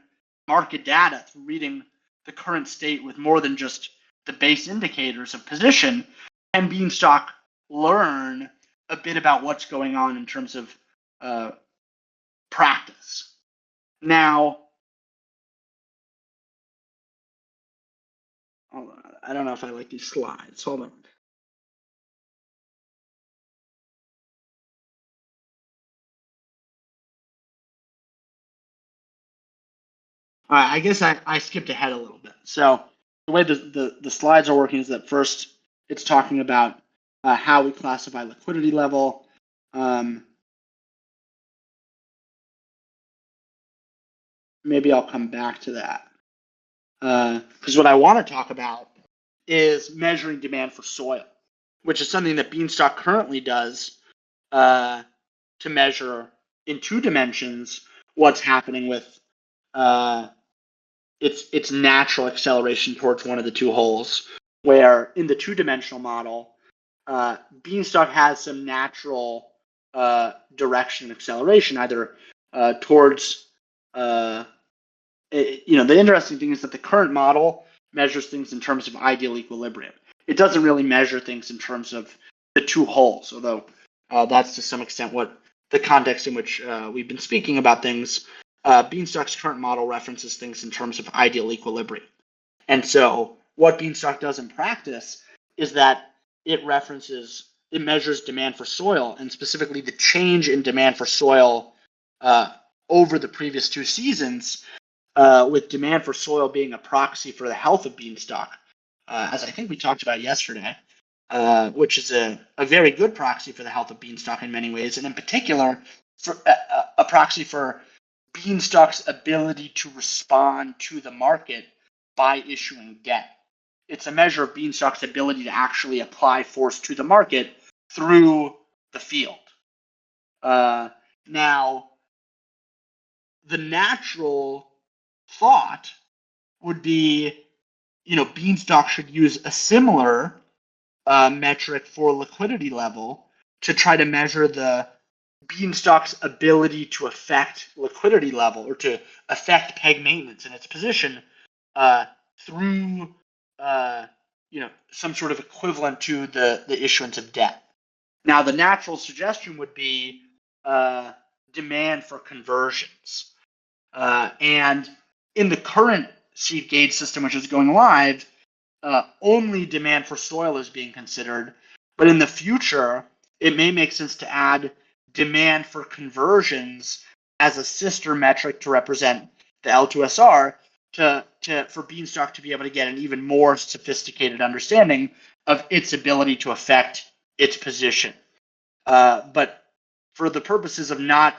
market data, through reading the current state with more than just the base indicators of position, can Beanstalk learn a bit about what's going on in terms of practice. Now, hold on, I don't know if I like these slides. Hold on. All right, I guess I skipped ahead a little bit. So the way the slides are working is that first it's talking about how we classify liquidity level. Maybe I'll come back to that. Because what I want to talk about is measuring demand for soil, which is something that Beanstalk currently does to measure in 2 dimensions what's happening with its natural acceleration towards one of the 2 holes, where in the 2-dimensional model, Beanstalk has some natural direction and acceleration, either towards the interesting thing is that the current model measures things in terms of ideal equilibrium. It doesn't really measure things in terms of the 2 holes, although that's to some extent what the context in which we've been speaking about things. Beanstalk's current model references things in terms of ideal equilibrium. And so what Beanstalk does in practice is that it measures demand for soil, and specifically the change in demand for soil over the previous 2 seasons, with demand for soil being a proxy for the health of Beanstalk, as I think we talked about yesterday, which is a very good proxy for the health of Beanstalk in many ways, and in particular, for a proxy for Beanstalk's ability to respond to the market by issuing debt. It's a measure of Beanstalk's ability to actually apply force to the market through the field. Now, the natural thought would be, Beanstalk should use a similar metric for liquidity level to try to measure the Beanstalk's ability to affect liquidity level or to affect peg maintenance in its position through some sort of equivalent to the issuance of debt. Now, the natural suggestion would be demand for conversions. And in the current seed gauge system, which is going live, only demand for soil is being considered. But in the future, it may make sense to add demand for conversions as a sister metric to represent the L2SR for Beanstalk to be able to get an even more sophisticated understanding of its ability to affect its position. But for the purposes of not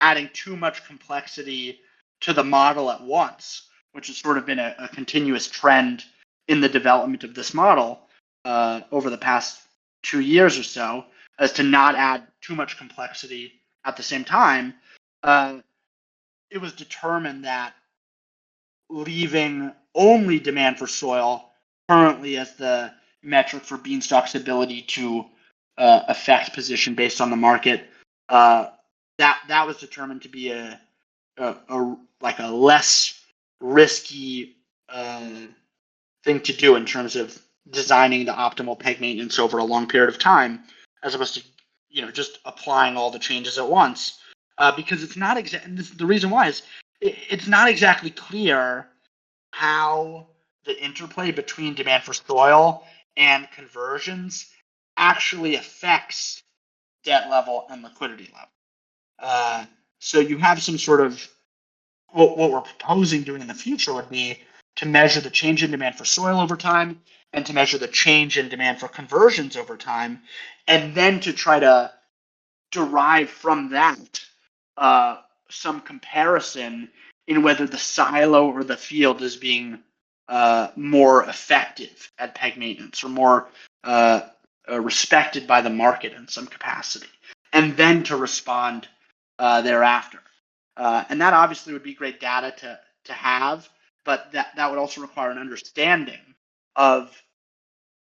adding too much complexity to the model at once, which has sort of been a continuous trend in the development of this model over the past 2 years or so, as to not add too much complexity at the same time, it was determined that leaving only demand for soil currently as the metric for Beanstalk's ability to affect position based on the market, that was determined to be a less risky thing to do in terms of designing the optimal peg maintenance over a long period of time, as opposed to just applying all the changes at once, because it's not the reason why is it's not exactly clear how the interplay between demand for soil and conversions actually affects debt level, and liquidity level. So you have some sort of what we're proposing doing in the future would be to measure the change in demand for soil over time and to measure the change in demand for conversions over time, and then to try to derive from that some comparison in whether the silo or the field is being more effective at peg maintenance or more respected by the market in some capacity, and then to respond thereafter. And that obviously would be great data to have, but that would also require an understanding of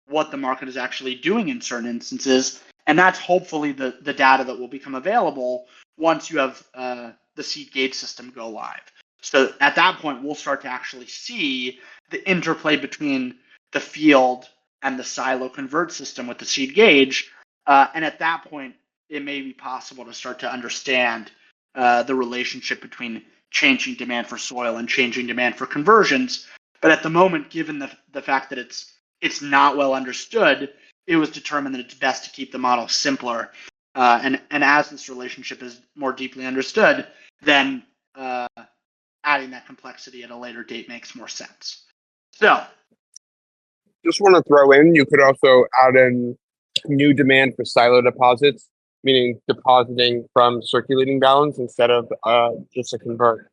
what the market is actually doing in certain instances. And that's hopefully the data that will become available once you have the seed gauge system go live. So at that point, we'll start to actually see the interplay between the field and the silo convert system with the seed gauge. And at that point, it may be possible to start to understand the relationship between changing demand for soil and changing demand for conversions. But at the moment, given the fact that it's not well understood, it was determined that it's best to keep the model simpler. And as this relationship is more deeply understood, then adding that complexity at a later date makes more sense. So, just want to throw in, you could also add in new demand for silo deposits, meaning depositing from circulating balance instead of just a convert.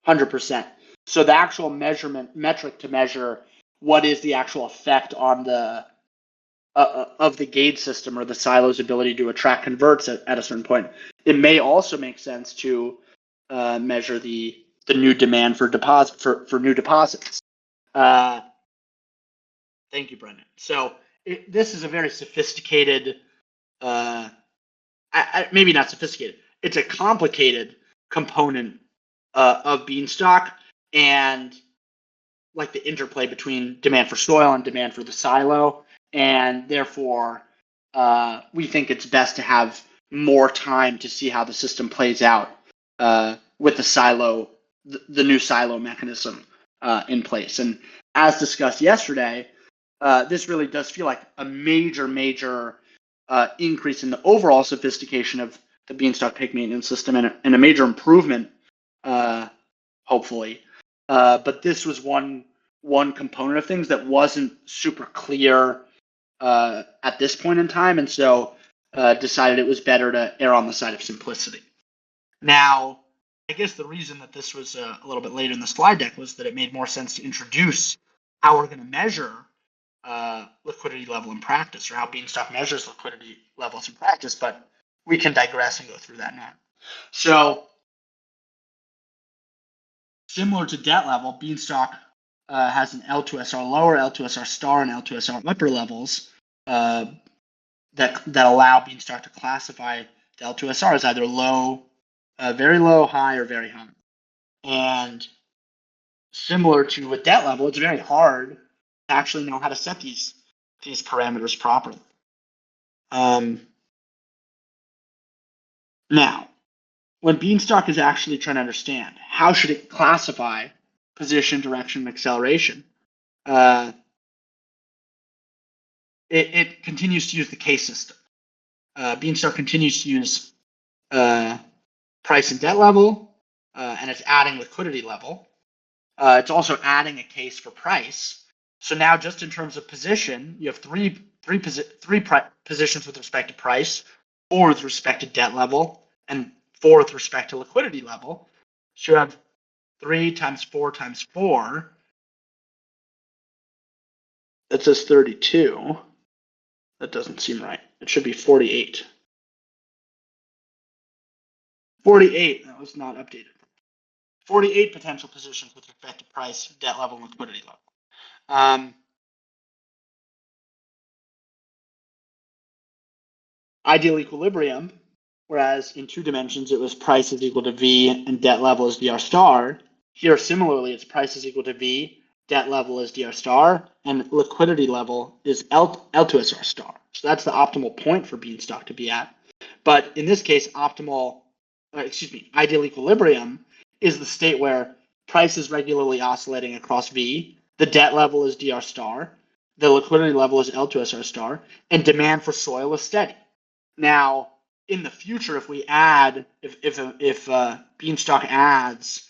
100%. So the actual metric to measure what is the actual effect on the of the gauge system or the silo's ability to attract converts at a certain point. It may also make sense to measure the new demand for new deposits. Thank you, Brendan. So this is a very sophisticated, maybe not sophisticated. It's a complicated component of Beanstalk, and like the interplay between demand for soil and demand for the silo. And therefore, we think it's best to have more time to see how the system plays out with the silo, the new silo mechanism in place. And as discussed yesterday, this really does feel like a major increase in the overall sophistication of the Beanstalk pig maintenance system and a major improvement, hopefully. But this was one component of things that wasn't super clear at this point in time, and so decided it was better to err on the side of simplicity. Now, I guess the reason that this was a little bit later in the slide deck was that it made more sense to introduce how we're going to measure liquidity level in practice, or how Beanstalk measures liquidity levels in practice, but we can digress and go through that now. So, similar to debt level, Beanstalk has an L2SR lower, L2SR star, and L2SR upper levels that allow Beanstalk to classify the L2SR as either low, very low, high, or very high. And similar to with debt level, it's very hard to actually know how to set these parameters properly. Now, when Beanstalk is actually trying to understand how should it classify position, direction, and acceleration, it continues to use the case system. Beanstalk continues to use price and debt level, and it's adding liquidity level. It's also adding a case for price. So now, just in terms of position, you have three positions with respect to price, 4 with respect to debt level, and 4 with respect to liquidity level. So you have 3 times 4 times 4. That says 32. That doesn't seem right. It should be 48. 48, that was not updated. 48 potential positions with respect to price, debt level, and liquidity level. Ideal equilibrium, whereas in 2 dimensions it was price is equal to V and debt level is dr star. Here, similarly, it's price is equal to V, debt level is dr star, and liquidity level is L2SR star. So that's the optimal point for Beanstalk to be at. But in this case, ideal equilibrium is the state where price is regularly oscillating across V, the debt level is dr star, the liquidity level is L2SR star, and demand for soil is steady. Now, in the future, if we add, if Beanstalk adds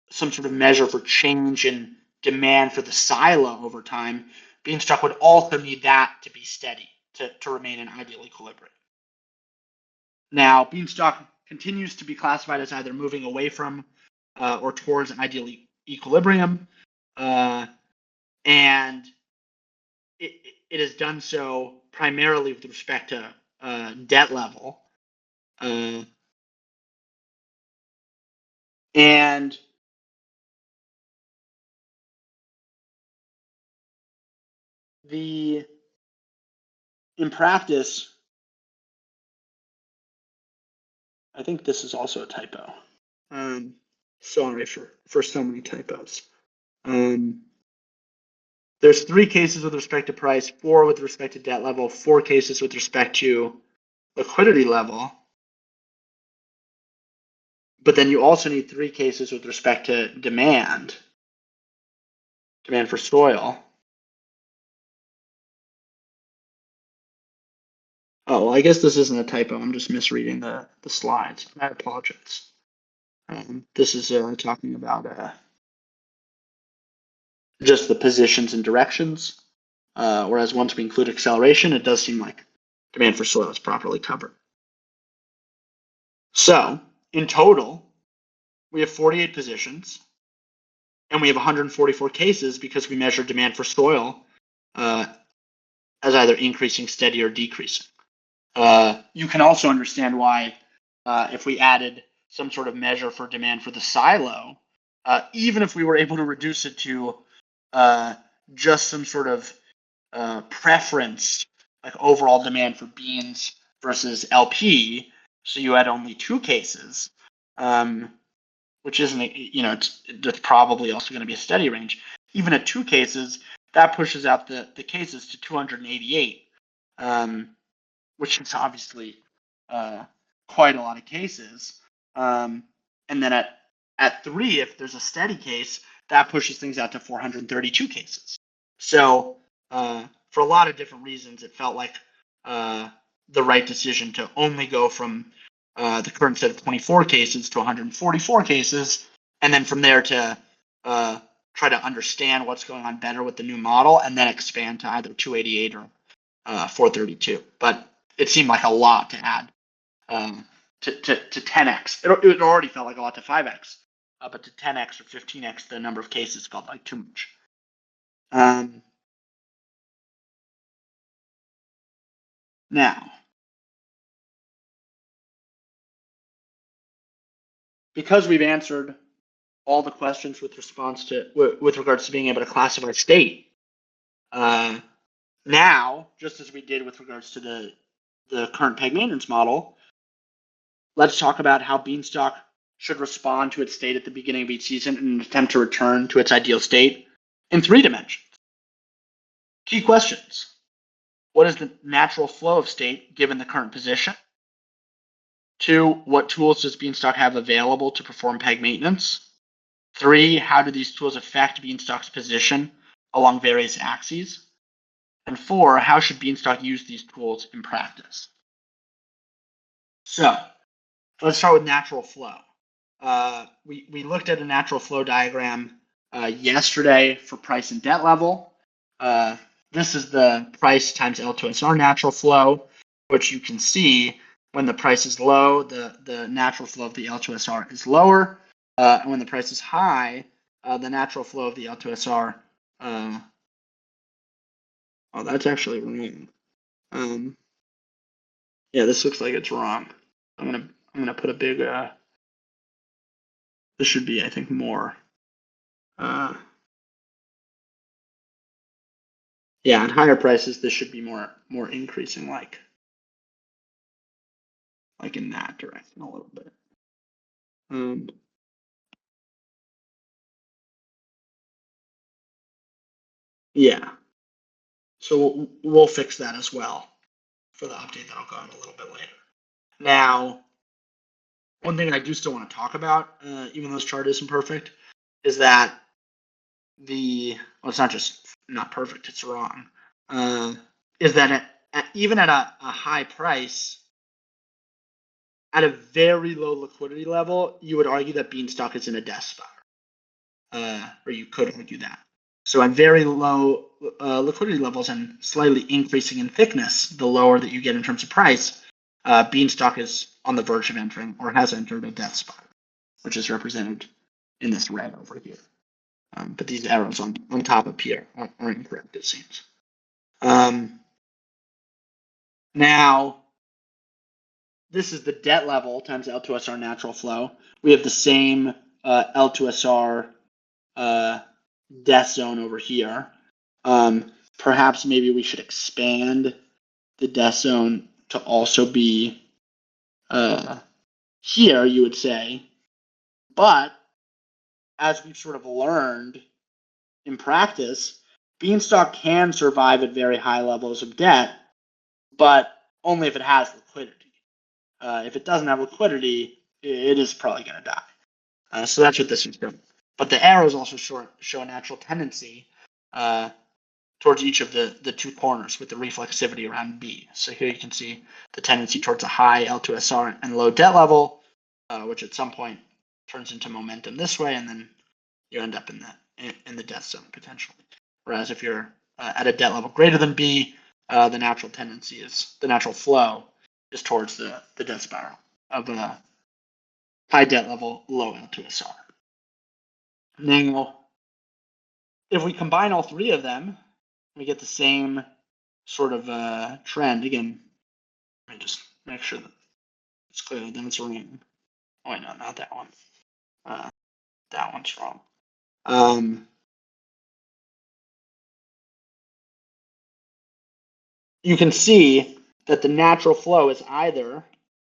some sort of measure for change in demand for the silo over time, Beanstalk would also need that to be steady to remain in ideal equilibrium. Now, Beanstalk continues to be classified as either moving away from or towards ideal equilibrium, and it has done so primarily with respect to debt level. And in practice, I think this is also a typo. Sorry for so many typos. There's 3 cases with respect to price, 4 with respect to debt level, 4 cases with respect to liquidity level. But then you also need 3 cases with respect to demand for soil. Oh, well, I guess this isn't a typo. I'm just misreading the slides. I apologize. This is talking about just the positions and directions. Whereas once we include acceleration, it does seem like demand for soil is properly covered. So in total, we have 48 positions, and we have 144 cases because we measure demand for soil as either increasing, steady, or decreasing. You can also understand why if we added some sort of measure for demand for the silo, even if we were able to reduce it to just some sort of preference, like overall demand for beans versus LP, so you had only 2 cases, which isn't, it's probably also going to be a steady range. Even at 2 cases, that pushes out the cases to 288, which is obviously quite a lot of cases. And then at 3, if there's a steady case, that pushes things out to 432 cases. So for a lot of different reasons, it felt like the right decision to only go from the current set of 24 cases to 144 cases, and then from there to try to understand what's going on better with the new model, and then expand to either 288 or 432. But it seemed like a lot to add to 10x. It already felt like a lot to 5x, but to 10x or 15x, the number of cases felt like too much. Now, because we've answered all the questions with regards to being able to classify state, now, just as we did with regards to the current peg maintenance model, let's talk about how Beanstalk should respond to its state at the beginning of each season in an attempt to return to its ideal state in 3 dimensions. Key questions. What is the natural flow of state given the current position? 2, what tools does Beanstalk have available to perform peg maintenance? 3, how do these tools affect Beanstalk's position along various axes? And 4, how should Beanstalk use these tools in practice? So let's start with natural flow. We looked at a natural flow diagram yesterday for price and debt level. This is the price times L2SR natural flow, which you can see when the price is low, the natural flow of the L2SR is lower. And when the price is high, the natural flow of the L2SR, oh, that's actually wrong. Yeah, this looks like it's wrong. I'm gonna put a big, this should be, I think, more. Yeah, at higher prices, this should be more increasing, like in that direction a little bit. Yeah. So we'll fix that as well for the update that'll go in a little bit later. Now, one thing I do still want to talk about, even though this chart isn't perfect, is that it's not just not perfect, it's wrong. Is that even at a high price, at a very low liquidity level, you would argue that Beanstalk is in a death spiral, or you could argue that. So at very low liquidity levels and slightly increasing in thickness, the lower that you get in terms of price, Beanstalk is on the verge of entering or has entered a death spiral, which is represented in this red over here. But these arrows on top of here are incorrect, it seems. Now, this is the debt level times L2SR natural flow. We have the same L2SR death zone over here. Perhaps maybe we should expand the death zone to also be here, you would say. But as we've sort of learned in practice, Beanstalk can survive at very high levels of debt, but only if it has liquidity. If it doesn't have liquidity, it is probably going to die. So that's what this is doing. But the arrows also show a natural tendency towards each of the two corners with the reflexivity around B. So here you can see the tendency towards a high L2SR and low debt level, which at some point turns into momentum this way, and then you end up in the death zone potentially. Whereas if you're at a debt level greater than B, the natural tendency is, the natural flow is towards the death spiral of a high debt level, low L2SR. Now, if we combine all three of them, we get the same sort of trend. Again, let me just make sure that it's clearly demonstrating. Oh, wait, no, not that one. That one's wrong. You can see that the natural flow is either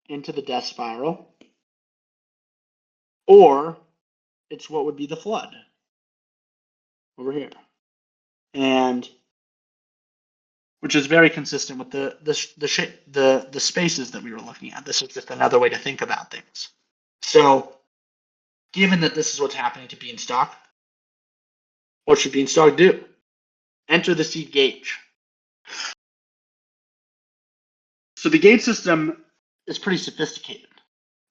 into the death spiral or it's what would be the flood over here. And which is very consistent with the spaces that we were looking at. This is just another way to think about things. So given that this is what's happening to Beanstalk, what should Beanstalk do? Enter the seed gauge. So the gauge system is pretty sophisticated.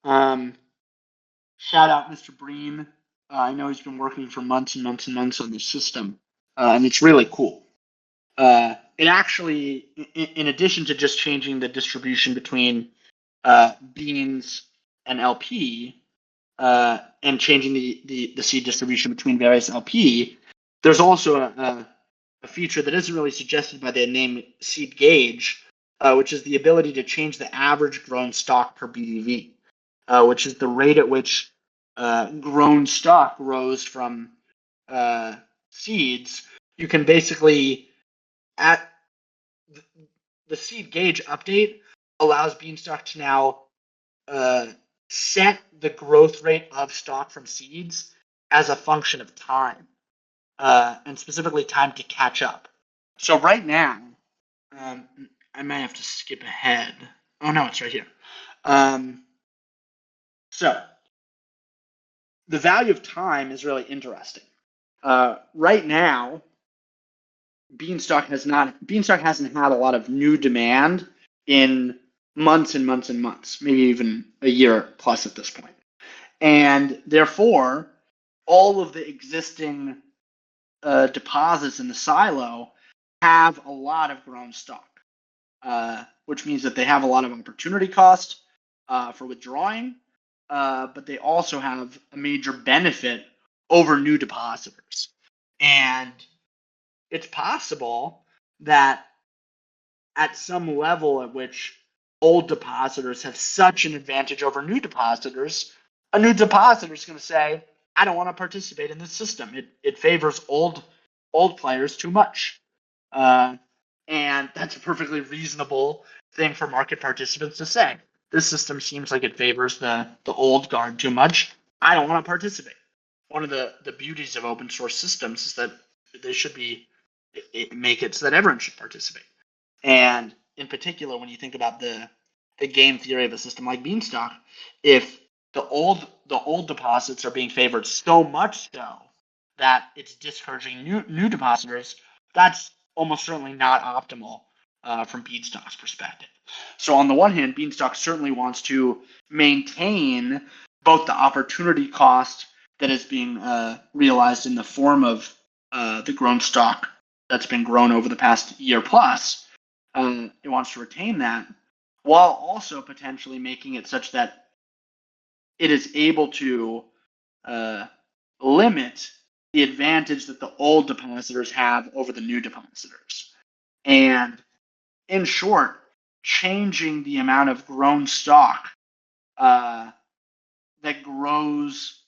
Shout out Mr. Breen. I know he's been working for months and months and months on this system, and it's really cool. It actually, in addition to just changing the distribution between beans and LP, and changing the seed distribution between various LP, there's also a feature that isn't really suggested by the name seed gauge, which is the ability to change the average grown stalk per BDV, which is the rate at which grown stalk rose from seeds. You can basically, at the seed gauge update allows Beanstalk to now set the growth rate of stock from seeds as a function of time, and specifically time to catch up. So right now, I might have to skip ahead. Oh no, it's right here. So the value of time is really interesting. Right now, Beanstalk hasn't had a lot of new demand in months and months and months, maybe even a year plus at this point. And therefore, all of the existing deposits in the silo have a lot of grown stock, which means that they have a lot of opportunity cost for withdrawing, but they also have a major benefit over new depositors. And it's possible that at some level at which old depositors have such an advantage over new depositors, a new depositor is going to say, I don't want to participate in this system. It favors old players too much. And that's a perfectly reasonable thing for market participants to say. This system seems like it favors the old guard too much. I don't want to participate. One of the beauties of open source systems is that they should be make it so that everyone should participate. And in particular, when you think about the game theory of a system like Beanstalk, if the old deposits are being favored so much so that it's discouraging new depositors, that's almost certainly not optimal from Beanstalk's perspective. So on the one hand, Beanstalk certainly wants to maintain both the opportunity cost that is being realized in the form of the grown stock that's been grown over the past year plus. It wants to retain that while also potentially making it such that it is able to limit the advantage that the old depositors have over the new depositors. And in short, changing the amount of grown stock that grows,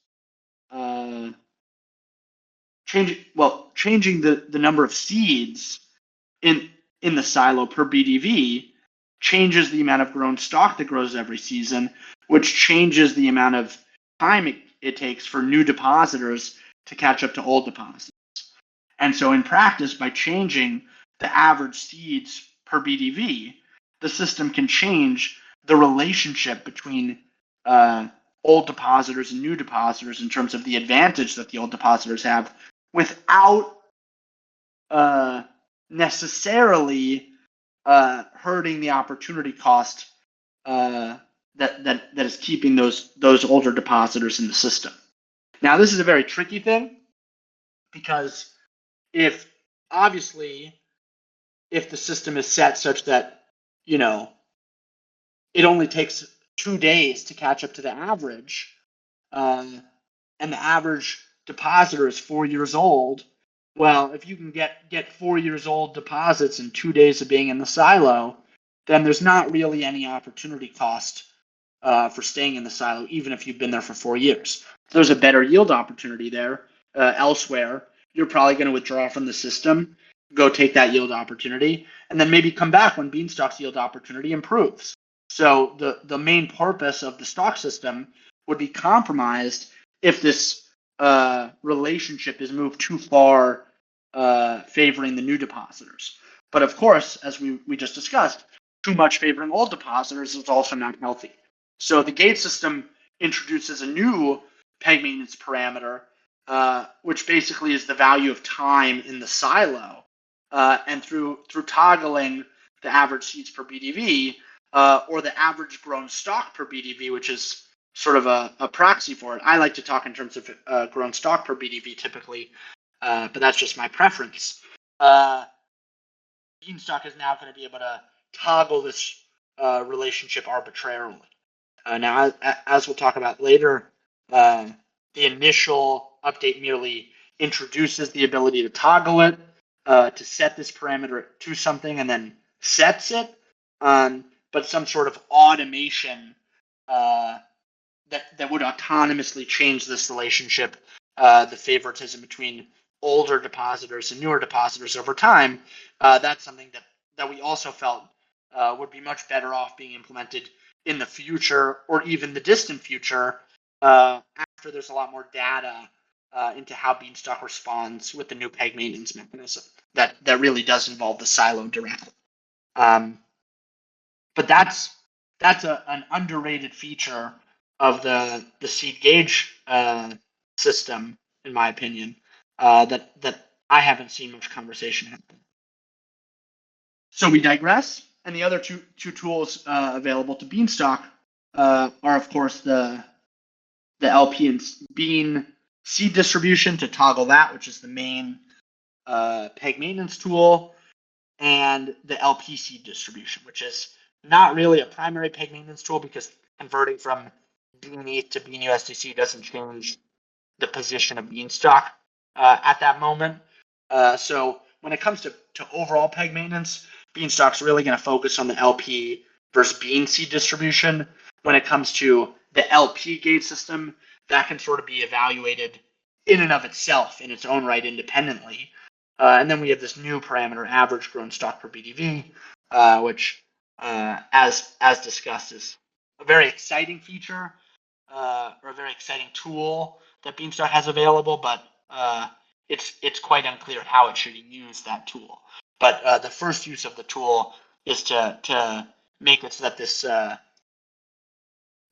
changing the number of seeds in the silo per BDV changes the amount of grown stock that grows every season, which changes the amount of time it takes for new depositors to catch up to old depositors. And so in practice, by changing the average seeds per BDV, the system can change the relationship between old depositors and new depositors in terms of the advantage that the old depositors have without necessarily hurting the opportunity cost that is keeping those older depositors in the system. Now, this is a very tricky thing because if the system is set such that, it only takes 2 days to catch up to the average, and the average depositor is 4 years old, well, if you can get 4 years old deposits in 2 days of being in the silo, then there's not really any opportunity cost for staying in the silo, even if you've been there for 4 years. If there's a better yield opportunity there elsewhere, you're probably going to withdraw from the system, go take that yield opportunity, and then maybe come back when Beanstalk's yield opportunity improves. So the main purpose of the stock system would be compromised if this relationship is moved too far favoring the new depositors. But of course, as we just discussed, too much favoring old depositors is also not healthy. So the gate system introduces a new peg maintenance parameter, which basically is the value of time in the silo. And through toggling the average seeds per BDV, or the average grown stock per BDV, which is sort of a proxy for it. I like to talk in terms of grown stock per BDV typically, but that's just my preference. Beanstalk is now going to be able to toggle this relationship arbitrarily. Now, as we'll talk about later, the initial update merely introduces the ability to toggle it, to set this parameter to something and then sets it, but some sort of automation that would autonomously change this relationship, the favoritism between older depositors and newer depositors over time, that's something that we also felt would be much better off being implemented in the future or even the distant future after there's a lot more data into how Beanstalk responds with the new peg maintenance mechanism that really does involve the silo directly. But that's an underrated feature of the seed gauge system, in my opinion, that I haven't seen much conversation happen. So we digress, and the other two tools available to Beanstalk are, of course, the LP and bean seed distribution to toggle that, which is the main peg maintenance tool, and the LP seed distribution, which is not really a primary peg maintenance tool because converting from Bean ETH to Bean USDC doesn't change the position of Beanstalk at that moment. So when it comes to overall peg maintenance, Beanstalk's really going to focus on the LP versus Bean seed distribution. When it comes to the LP gate system, that can sort of be evaluated in and of itself in its own right independently. And then we have this new parameter, average grown stock per BDV, which, as discussed, is a very exciting feature or a very exciting tool that Beanstalk has available, but it's quite unclear how it should use that tool. But the first use of the tool is to make it so that this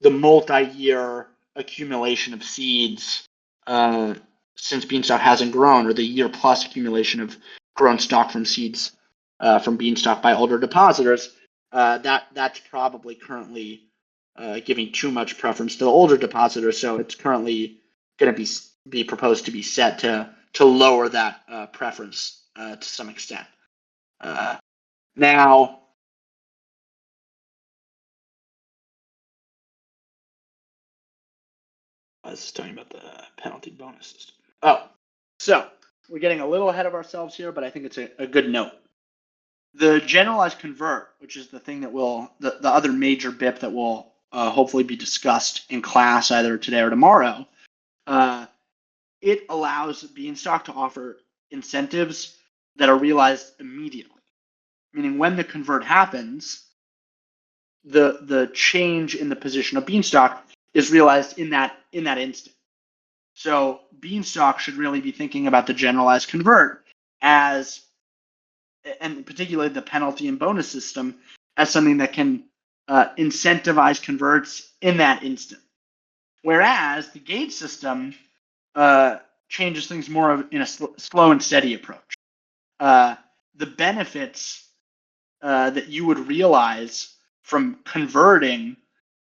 the multi-year accumulation of seeds since Beanstalk hasn't grown, or the year plus accumulation of grown stock from seeds from Beanstalk by older depositors, that's probably currently giving too much preference to the older depositors. So it's currently going to be proposed to be set to lower that preference to some extent. Now, I was just talking about the penalty bonus system. Oh, so we're getting a little ahead of ourselves here, but I think it's a good note. The generalized convert, which is the thing that will, the other major BIP that will hopefully be discussed in class either today or tomorrow, it allows Beanstalk to offer incentives that are realized immediately. Meaning when the convert happens, the change in the position of Beanstalk is realized in that instant. So Beanstalk should really be thinking about the generalized convert as, and particularly the penalty and bonus system, as something that can incentivize converts in that instant. Whereas the gauge system changes things more in a slow and steady approach. The benefits that you would realize from converting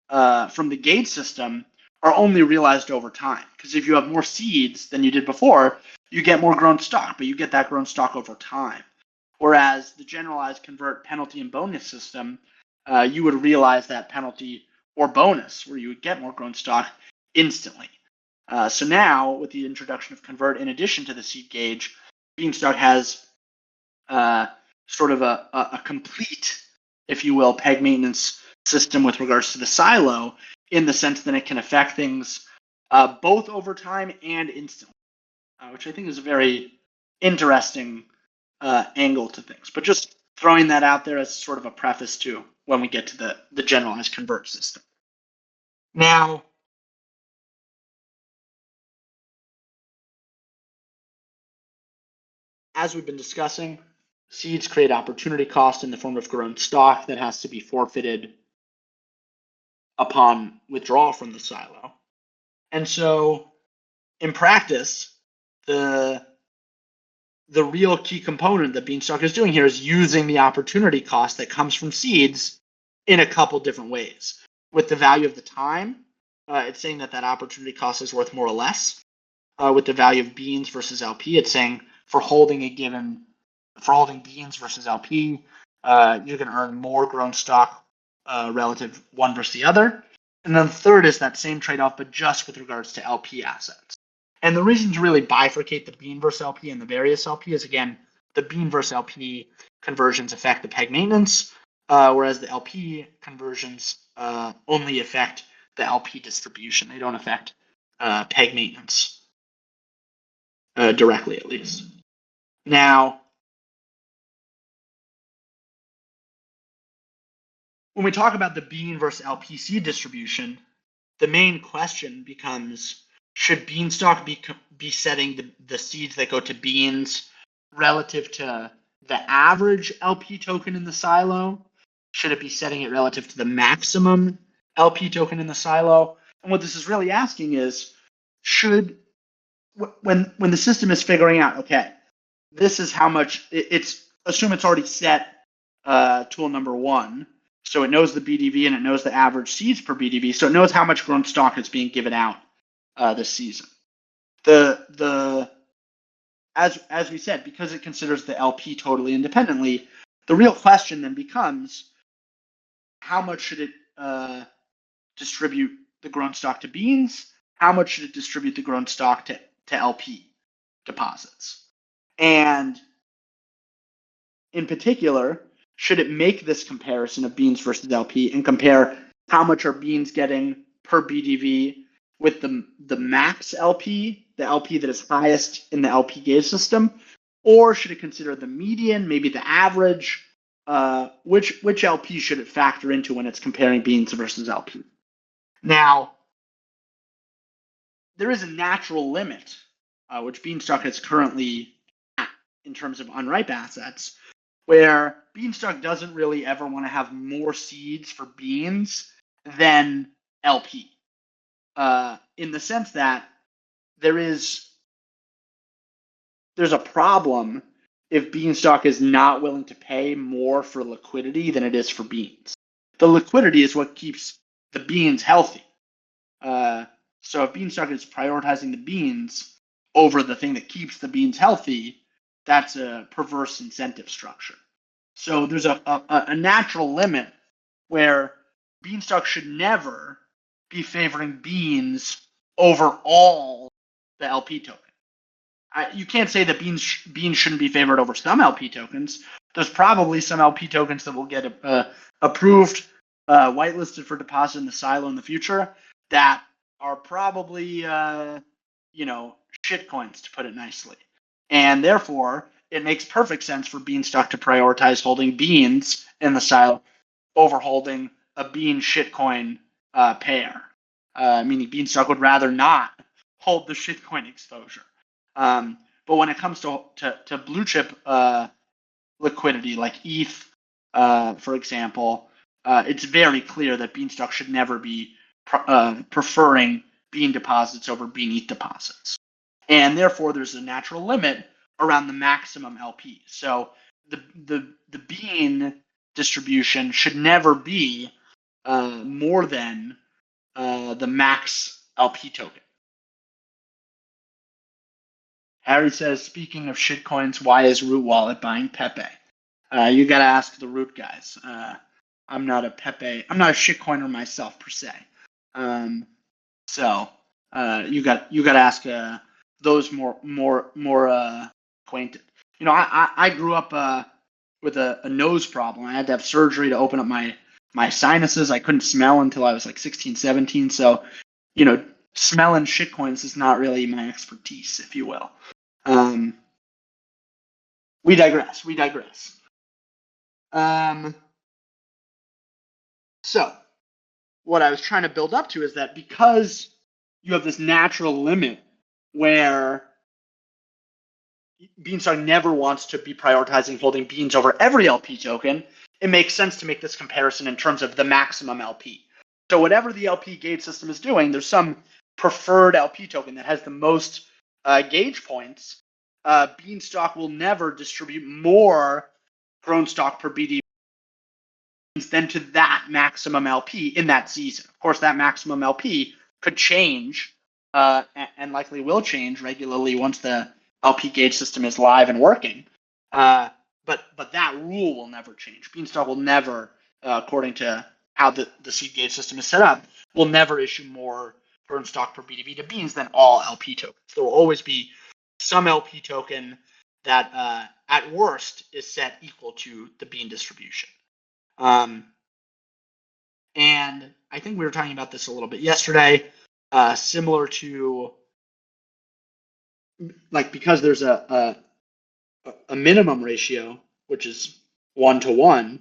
from the gauge system are only realized over time. Because if you have more seeds than you did before, you get more grown stock, but you get that grown stock over time. Whereas the generalized convert penalty and bonus system, you would realize that penalty or bonus where you would get more grown stock instantly. So now, with the introduction of convert in addition to the seed gauge, Beanstalk has sort of a complete, if you will, peg maintenance system with regards to the silo, in the sense that it can affect things both over time and instantly, which I think is a very interesting angle to things. But just throwing that out there as sort of a preface to when we get to the generalized convert system. Now, as we've been discussing, seeds create opportunity cost in the form of grown stock that has to be forfeited upon withdrawal from the silo. And so in practice, the real key component that Beanstalk is doing here is using the opportunity cost that comes from seeds in a couple different ways. With the value of the time, it's saying that opportunity cost is worth more or less. With the value of beans versus LP, it's saying for holding beans versus LP, you're going to earn more grown stock relative one versus the other. And then the third is that same trade-off, but just with regards to LP assets. And the reason to really bifurcate the bean versus LP and the various LP is, again, the bean versus LP conversions affect the peg maintenance, whereas the LP conversions only affect the LP distribution. They don't affect peg maintenance directly, at least. Now, when we talk about the bean versus LPC distribution, the main question becomes, should Beanstalk be setting the seeds that go to beans relative to the average LP token in the silo? Should it be setting it relative to the maximum LP token in the silo? And what this is really asking is, should, when the system is figuring out, okay, this is how much, assume it's already set tool number one, so it knows the BDV and it knows the average seeds per BDV, so it knows how much grown stock is being given out this season. As we said, because it considers the LP totally independently, the real question then becomes, how much should it distribute the grown stock to beans? How much should it distribute the grown stock to LP deposits? And in particular, should it make this comparison of beans versus LP and compare how much are beans getting per BDV with the max LP, the LP that is highest in the LP gauge system, or should it consider the median, maybe the average? Which LP should it factor into when it's comparing beans versus LP? Now, there is a natural limit, which Beanstalk is currently at in terms of unripe assets, where Beanstalk doesn't really ever want to have more seeds for beans than LP, in the sense that there's a problem if Beanstalk is not willing to pay more for liquidity than it is for beans. The liquidity is what keeps the beans healthy. So if Beanstalk is prioritizing the beans over the thing that keeps the beans healthy, that's a perverse incentive structure. So there's a natural limit where Beanstalk should never be favoring beans over all the LP tokens. You can't say that beans shouldn't be favored over some LP tokens. There's probably some LP tokens that will get approved, whitelisted for deposit in the silo in the future that are probably, shit coins, to put it nicely. And therefore, it makes perfect sense for Beanstalk to prioritize holding beans in the silo over holding a bean shitcoin pair. Meaning Beanstalk would rather not hold the shitcoin exposure. But when it comes to blue chip liquidity, like ETH, for example, it's very clear that Beanstalk should never be preferring bean deposits over bean ETH deposits. And therefore, there's a natural limit around the maximum LP. So the bean distribution should never be more than the max LP token. Harry says, speaking of shitcoins, why is Root Wallet buying Pepe? You got to ask the Root guys. I'm not a shitcoiner myself per se. So you got to ask those more acquainted. I grew up with a nose problem. I had to have surgery to open up my sinuses. I couldn't smell until I was like 16, 17. So, smelling shitcoins is not really my expertise, if you will. We digress. So what I was trying to build up to is that because you have this natural limit where Beanstalk never wants to be prioritizing holding beans over every LP token, it makes sense to make this comparison in terms of the maximum LP. So whatever the LP gauge system is doing, there's some preferred LP token that has the most gauge points. Beanstalk will never distribute more grown stock per BD than to that maximum LP in that season. Of course, that maximum LP could change and likely will change regularly once the LP gauge system is live and working. But that rule will never change. Beanstalk will never, according to how the seed gauge system is set up, will never issue more grown stock per BDV to beans than all LP tokens. There will always be some LP token that at worst is set equal to the bean distribution. And I think we were talking about this a little bit yesterday, similar to because there's a minimum ratio, which is 1-to-1,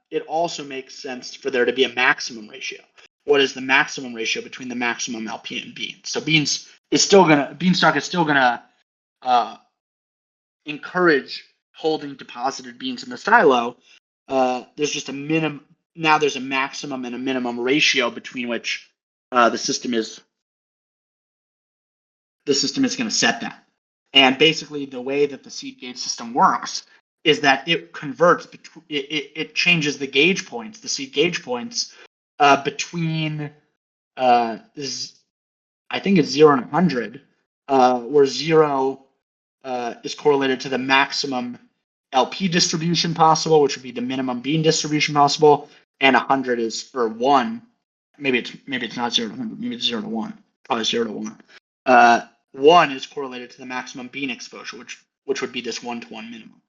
it also makes sense for there to be a maximum ratio. What is the maximum ratio between the maximum LP and beans? So Beanstalk is still gonna encourage holding deposited beans in the silo. There's just a minimum. Now there's a maximum and a minimum ratio between which the system is going to set that. And basically, the way that the seed gauge system works is that it converts. It changes the gauge points, the seed gauge points, between I think it's 0 and 100, where 0 is correlated to the maximum LP distribution possible, which would be the minimum bean distribution possible, and 100 is for 1. Maybe it's not 0 to 100. Maybe it's 0 to 1. Probably 0 to 1. 1 is correlated to the maximum bean exposure, which would be this 1-to-1 minimum.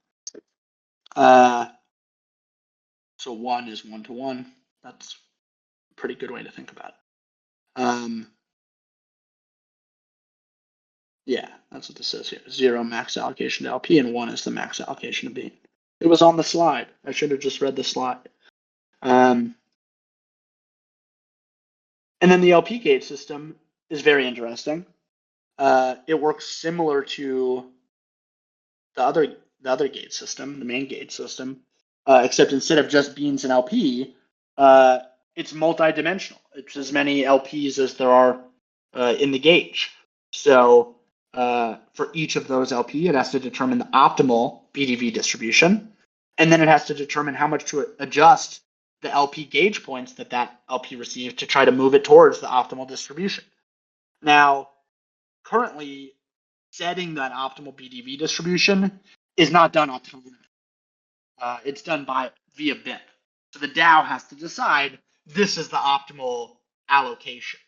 So 1 is 1-to-1. That's a pretty good way to think about it. Yeah, that's what this says here. 0 max allocation to LP, and 1 is the max allocation to bean. It was on the slide. I should have just read the slide. And then the LP gauge system is very interesting. It works similar to the other gauge system, the main gauge system, except instead of just beans and LP, it's multi-dimensional. It's as many LPs as there are in the gauge. So for each of those LP, it has to determine the optimal BDV distribution, and then it has to determine how much to adjust the LP gauge points that LP received to try to move it towards the optimal distribution. Now, currently, setting that optimal BDV distribution is not done autonomously. It's done via BIP. So the DAO has to decide this is the optimal allocation.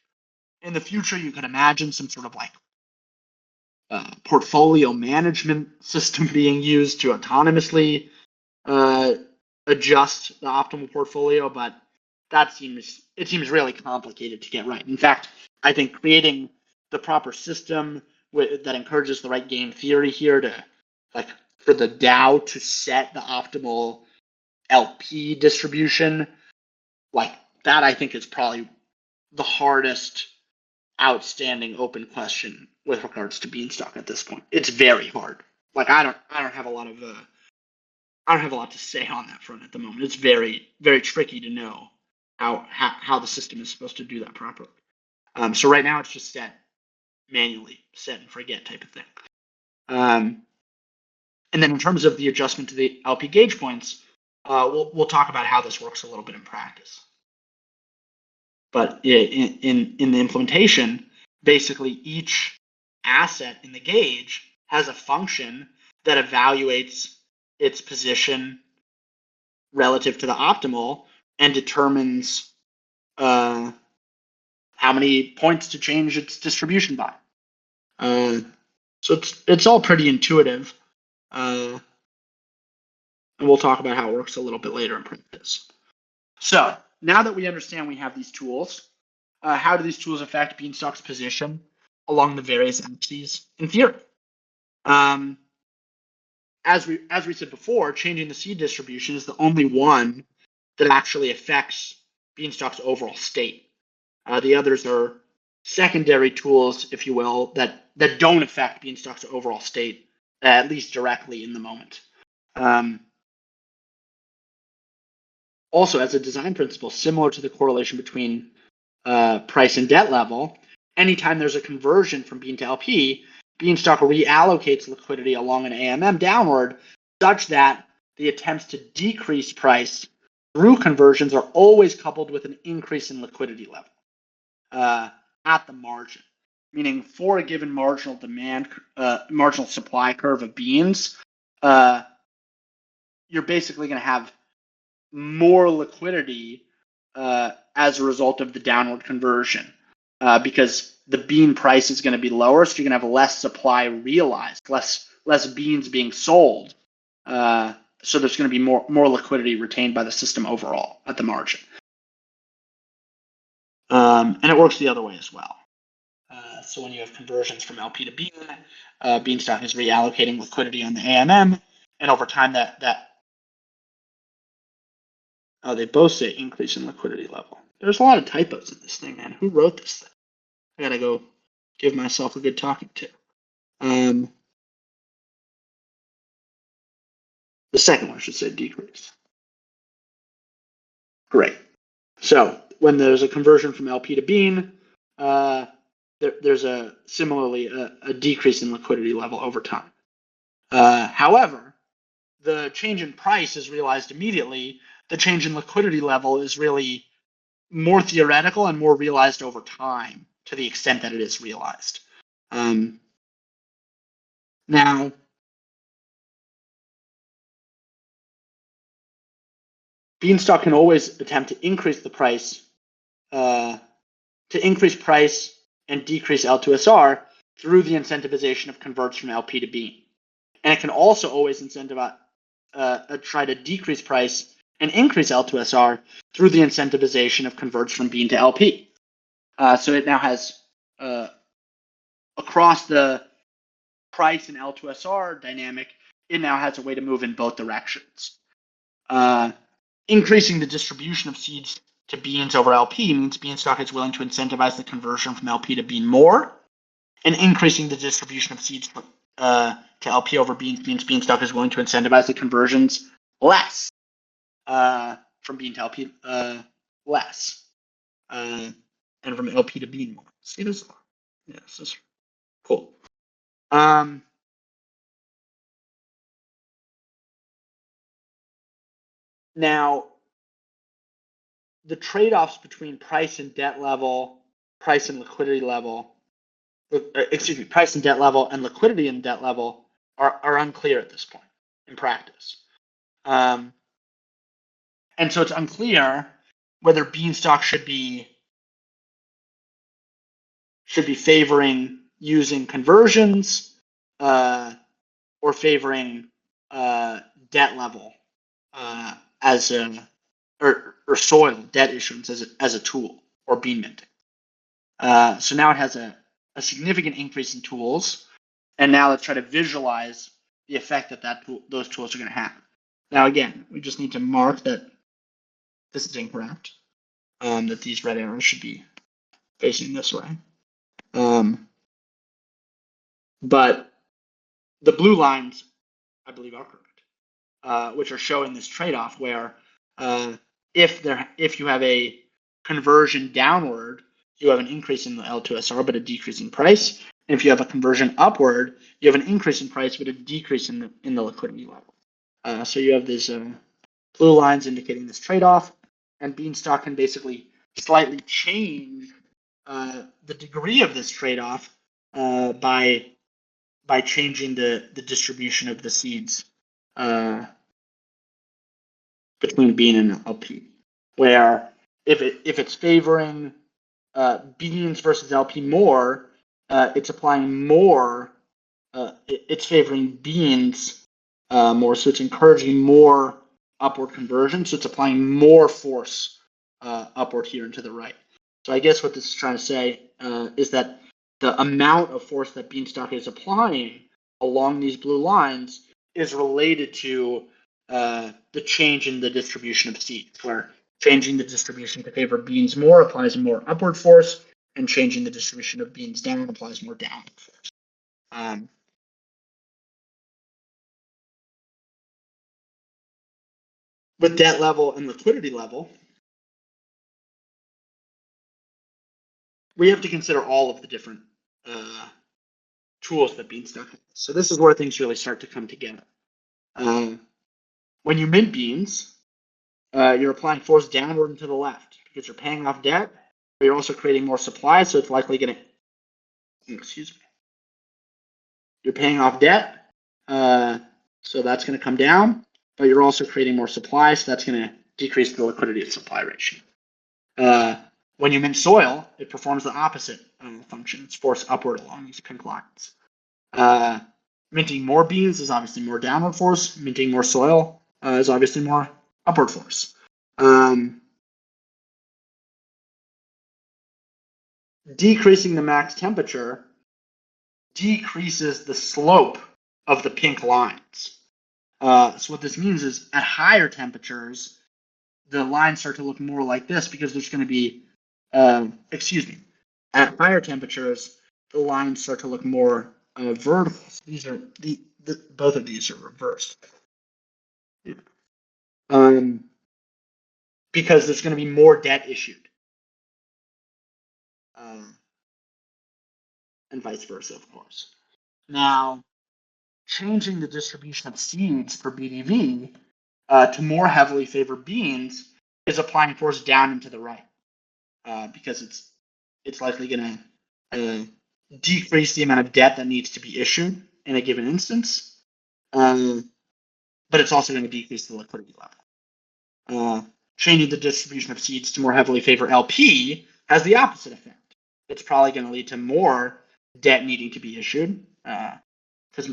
In the future, you can imagine some sort of like portfolio management system being used to autonomously adjust the optimal portfolio, but it seems really complicated to get right. In fact, I think creating the proper system that encourages the right game theory here to for the DAO to set the optimal LP distribution, that I think is probably the hardest outstanding open question with regards to Beanstalk at this point. It's very hard. I don't have a lot to say on that front at the moment. It's very, very tricky to know how the system is supposed to do that properly. So right now it's just manually set and forget type of thing. And then in terms of the adjustment to the LP gauge points, we'll talk about how this works a little bit in practice. But in the implementation, basically each asset in the gauge has a function that evaluates its position relative to the optimal and determines how many points to change its distribution by. So it's all pretty intuitive. And we'll talk about how it works a little bit later in practice. So now that we understand we have these tools, how do these tools affect Beanstalk's position along the various axes in theory? As we said before, changing the seed distribution is the only one that actually affects Beanstalk's overall state. The others are secondary tools, if you will, that don't affect Beanstalk's overall state, at least directly in the moment. Also, as a design principle, similar to the correlation between price and debt level, anytime there's a conversion from Bean to LP, Beanstalk reallocates liquidity along an AMM downward such that the attempts to decrease price through conversions are always coupled with an increase in liquidity level at the margin. Meaning for a given marginal supply curve of beans, you're basically going to have more liquidity as a result of the downward conversion because the bean price is going to be lower, so you're going to have less supply realized, less beans being sold. So there's going to be more liquidity retained by the system overall at the margin. And it works the other way as well. So when you have conversions from LP to Bean, Beanstalk is reallocating liquidity on the AMM, and over time they both say increase in liquidity level. There's a lot of typos in this thing, man. Who wrote this thing? I gotta go give myself a good talking to. The second one should say decrease. Great. So when there's a conversion from LP to Bean, there's similarly a decrease in liquidity level over time. However, the change in price is realized immediately. The change in liquidity level is really more theoretical and more realized over time to the extent that it is realized. Now, Beanstalk can always attempt to increase the price, and decrease L2SR through the incentivization of converts from LP to Bean. And it can also always try to decrease price and increase L2SR through the incentivization of converts from Bean to LP. So it now has, across the price and L2SR dynamic, it now has a way to move in both directions. Increasing the distribution of seeds to beans over LP means Beanstalk is willing to incentivize the conversion from LP to Bean more, and increasing the distribution of seeds to LP over beans means Beanstalk is willing to incentivize the conversions less, from Bean to LP less, and from LP to Bean more. See this? Yeah, this is cool. Now, the trade-offs between price and debt level, price and liquidity level, price and debt level and liquidity and debt level are unclear at this point in practice. And so it's unclear whether Beanstalk should be favoring using conversions or favoring debt level as a or soil debt issuance as a tool or bean minting. So now it has a significant increase in tools, and now let's try to visualize the effect that those tools are going to have. Now again, we just need to mark that this is incorrect, that these red arrows should be facing this way. But the blue lines, I believe, are correct, which are showing this trade-off where if you have a conversion downward, you have an increase in the L2SR but a decrease in price. And if you have a conversion upward, you have an increase in price but a decrease in the liquidity level. So you have these blue lines indicating this trade-off, and Beanstalk can basically slightly change the degree of this trade-off by changing the distribution of the seeds between bean and LP, where if it's favoring beans versus LP more, it's applying more. It's favoring beans more, so it's encouraging more upward conversion. So it's applying more force upward here and to the right. So I guess what this is trying to say is that the amount of force that Beanstalk is applying along these blue lines is related to the change in the distribution of seeds, where changing the distribution to favor beans more applies more upward force, and changing the distribution of beans down applies more downward force. With debt level and liquidity level, we have to consider all of the different tools that Beanstalk has. So this is where things really start to come together. When you mint beans, you're applying force downward and to the left because you're paying off debt, but you're also creating more supply, so it's likely going to, excuse me, you're paying off debt, so that's going to come down, but you're also creating more supply, so that's going to decrease the liquidity of supply ratio. When you mint soil, it performs the opposite function. It's force upward along these pink lines. Minting more beans is obviously more downward force. Minting more soil is obviously more upward force. Decreasing the max temperature decreases the slope of the pink lines. So what this means is at higher temperatures, the lines start to look more like this because there's going to be, at higher temperatures, the lines start to look more vertical. So these are both of these are reversed. Because there's going to be more debt issued. And vice versa, of course. Now, changing the distribution of seeds for BDV to more heavily favor beans is applying force down and to the right, because it's likely going to decrease the amount of debt that needs to be issued in a given instance, but it's also going to decrease the liquidity level. Changing the distribution of seeds to more heavily favor LP has the opposite effect. It's probably going to lead to more debt needing to be issued because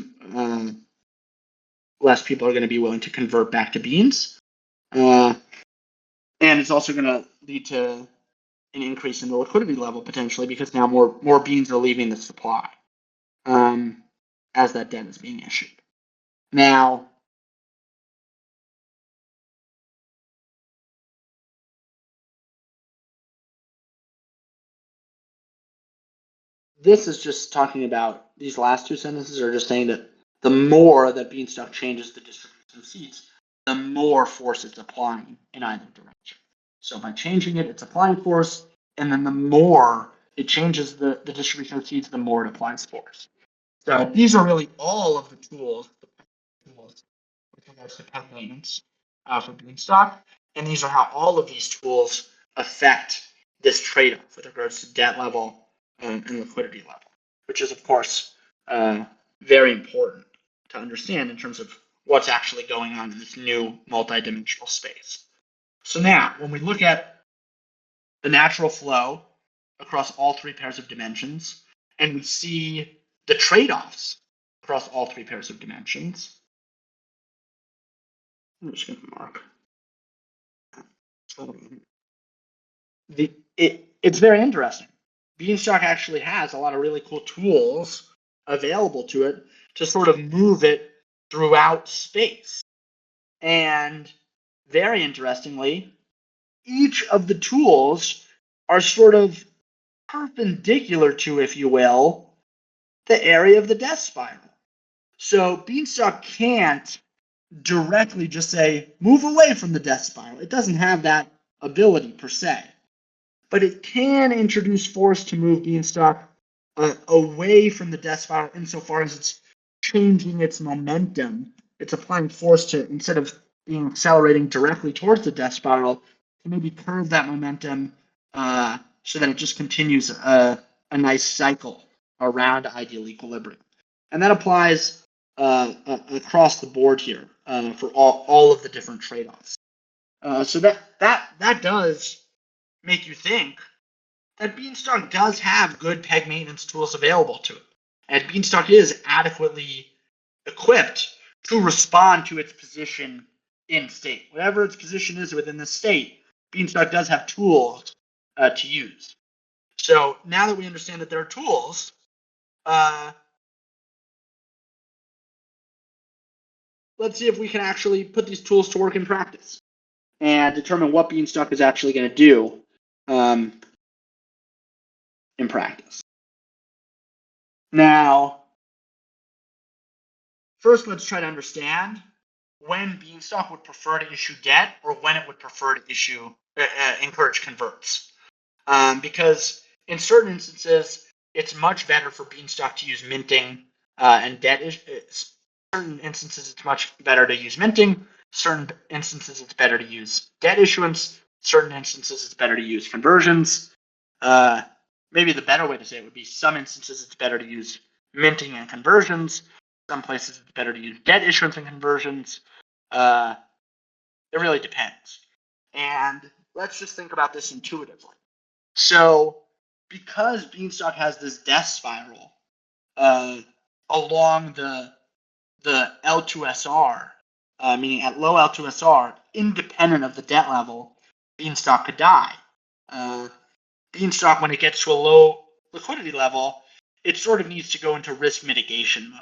less people are going to be willing to convert back to beans. And it's also going to lead to an increase in the liquidity level potentially because now more beans are leaving the supply as that debt is being issued. Now, this is just talking about these last two sentences are just saying that the more that Beanstalk changes the distribution of seeds, the more force it's applying in either direction. So by changing it, it's applying force, and then the more it changes the distribution of seeds, the more it applies force. So these are really all of the tools with regards to peg maintenance for Beanstalk. And these are how all of these tools affect this trade-off with regards to debt level and liquidity level, which is, of course, very important to understand in terms of what's actually going on in this new multidimensional space. So now, when we look at the natural flow across all three pairs of dimensions, and we see the trade-offs across all three pairs of dimensions, I'm just going to mark. It's very interesting. Beanstalk actually has a lot of really cool tools available to it to sort of move it throughout space. And very interestingly, each of the tools are sort of perpendicular to, if you will, the area of the death spiral. So Beanstalk can't directly just say, move away from the death spiral. It doesn't have that ability per se. But it can introduce force to move Beanstalk away from the death spiral insofar as it's changing its momentum. It's applying force to, instead of being accelerating directly towards the death spiral, to maybe curve that momentum so that it just continues a nice cycle around ideal equilibrium. And that applies across the board here for all of the different trade-offs. So that does make you think that Beanstalk does have good peg maintenance tools available to it. And Beanstalk is adequately equipped to respond to its position in state. Whatever its position is within the state, Beanstalk does have tools to use. So now that we understand that there are tools, let's see if we can actually put these tools to work in practice and determine what Beanstalk is actually going to do in practice. Now, first, let's try to understand when Beanstalk would prefer to issue debt or when it would prefer to encourage converts. Because in certain instances, it's much better for Beanstalk to use minting and debt. Certain instances, it's much better to use minting. Certain instances, it's better to use debt issuance. Certain instances, it's better to use conversions. Maybe the better way to say it would be some instances, it's better to use minting and conversions. Some places, it's better to use debt issuance and conversions. It really depends. And let's just think about this intuitively. So because Beanstalk has this death spiral along the L2SR, meaning at low L2SR, independent of the debt level, Beanstalk could die. Beanstalk, when it gets to a low liquidity level, it sort of needs to go into risk mitigation mode.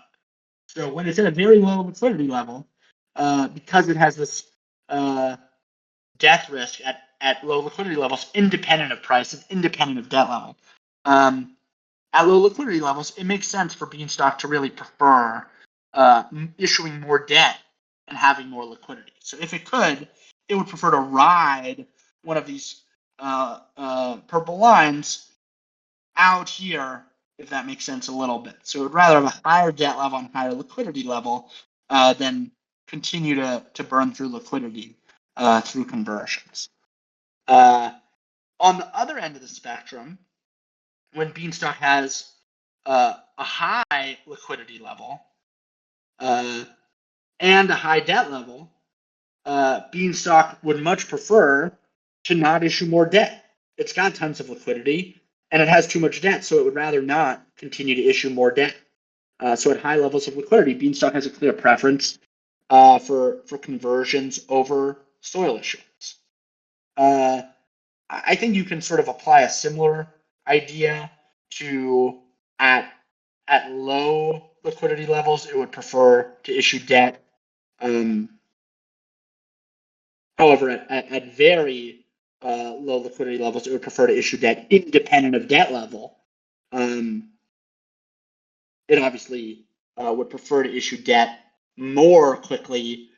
So when it's at a very low liquidity level, because it has this death risk at low liquidity levels, independent of price and independent of debt level, at low liquidity levels, it makes sense for Beanstalk to really prefer issuing more debt and having more liquidity. So if it could, it would prefer to ride one of these purple lines out here, if that makes sense a little bit. So it would rather have a higher debt level and higher liquidity level than continue to burn through liquidity through conversions. On the other end of the spectrum, when Beanstalk has a high liquidity level and a high debt level, Beanstalk would much prefer to not issue more debt. It's got tons of liquidity and it has too much debt, so it would rather not continue to issue more debt. So at high levels of liquidity, Beanstalk has a clear preference for conversions over soil issuance. I think you can sort of apply a similar idea to at low liquidity levels, it would prefer to issue debt. However, at very low liquidity levels, it would prefer to issue debt independent of debt level. It obviously would prefer to issue debt more quickly,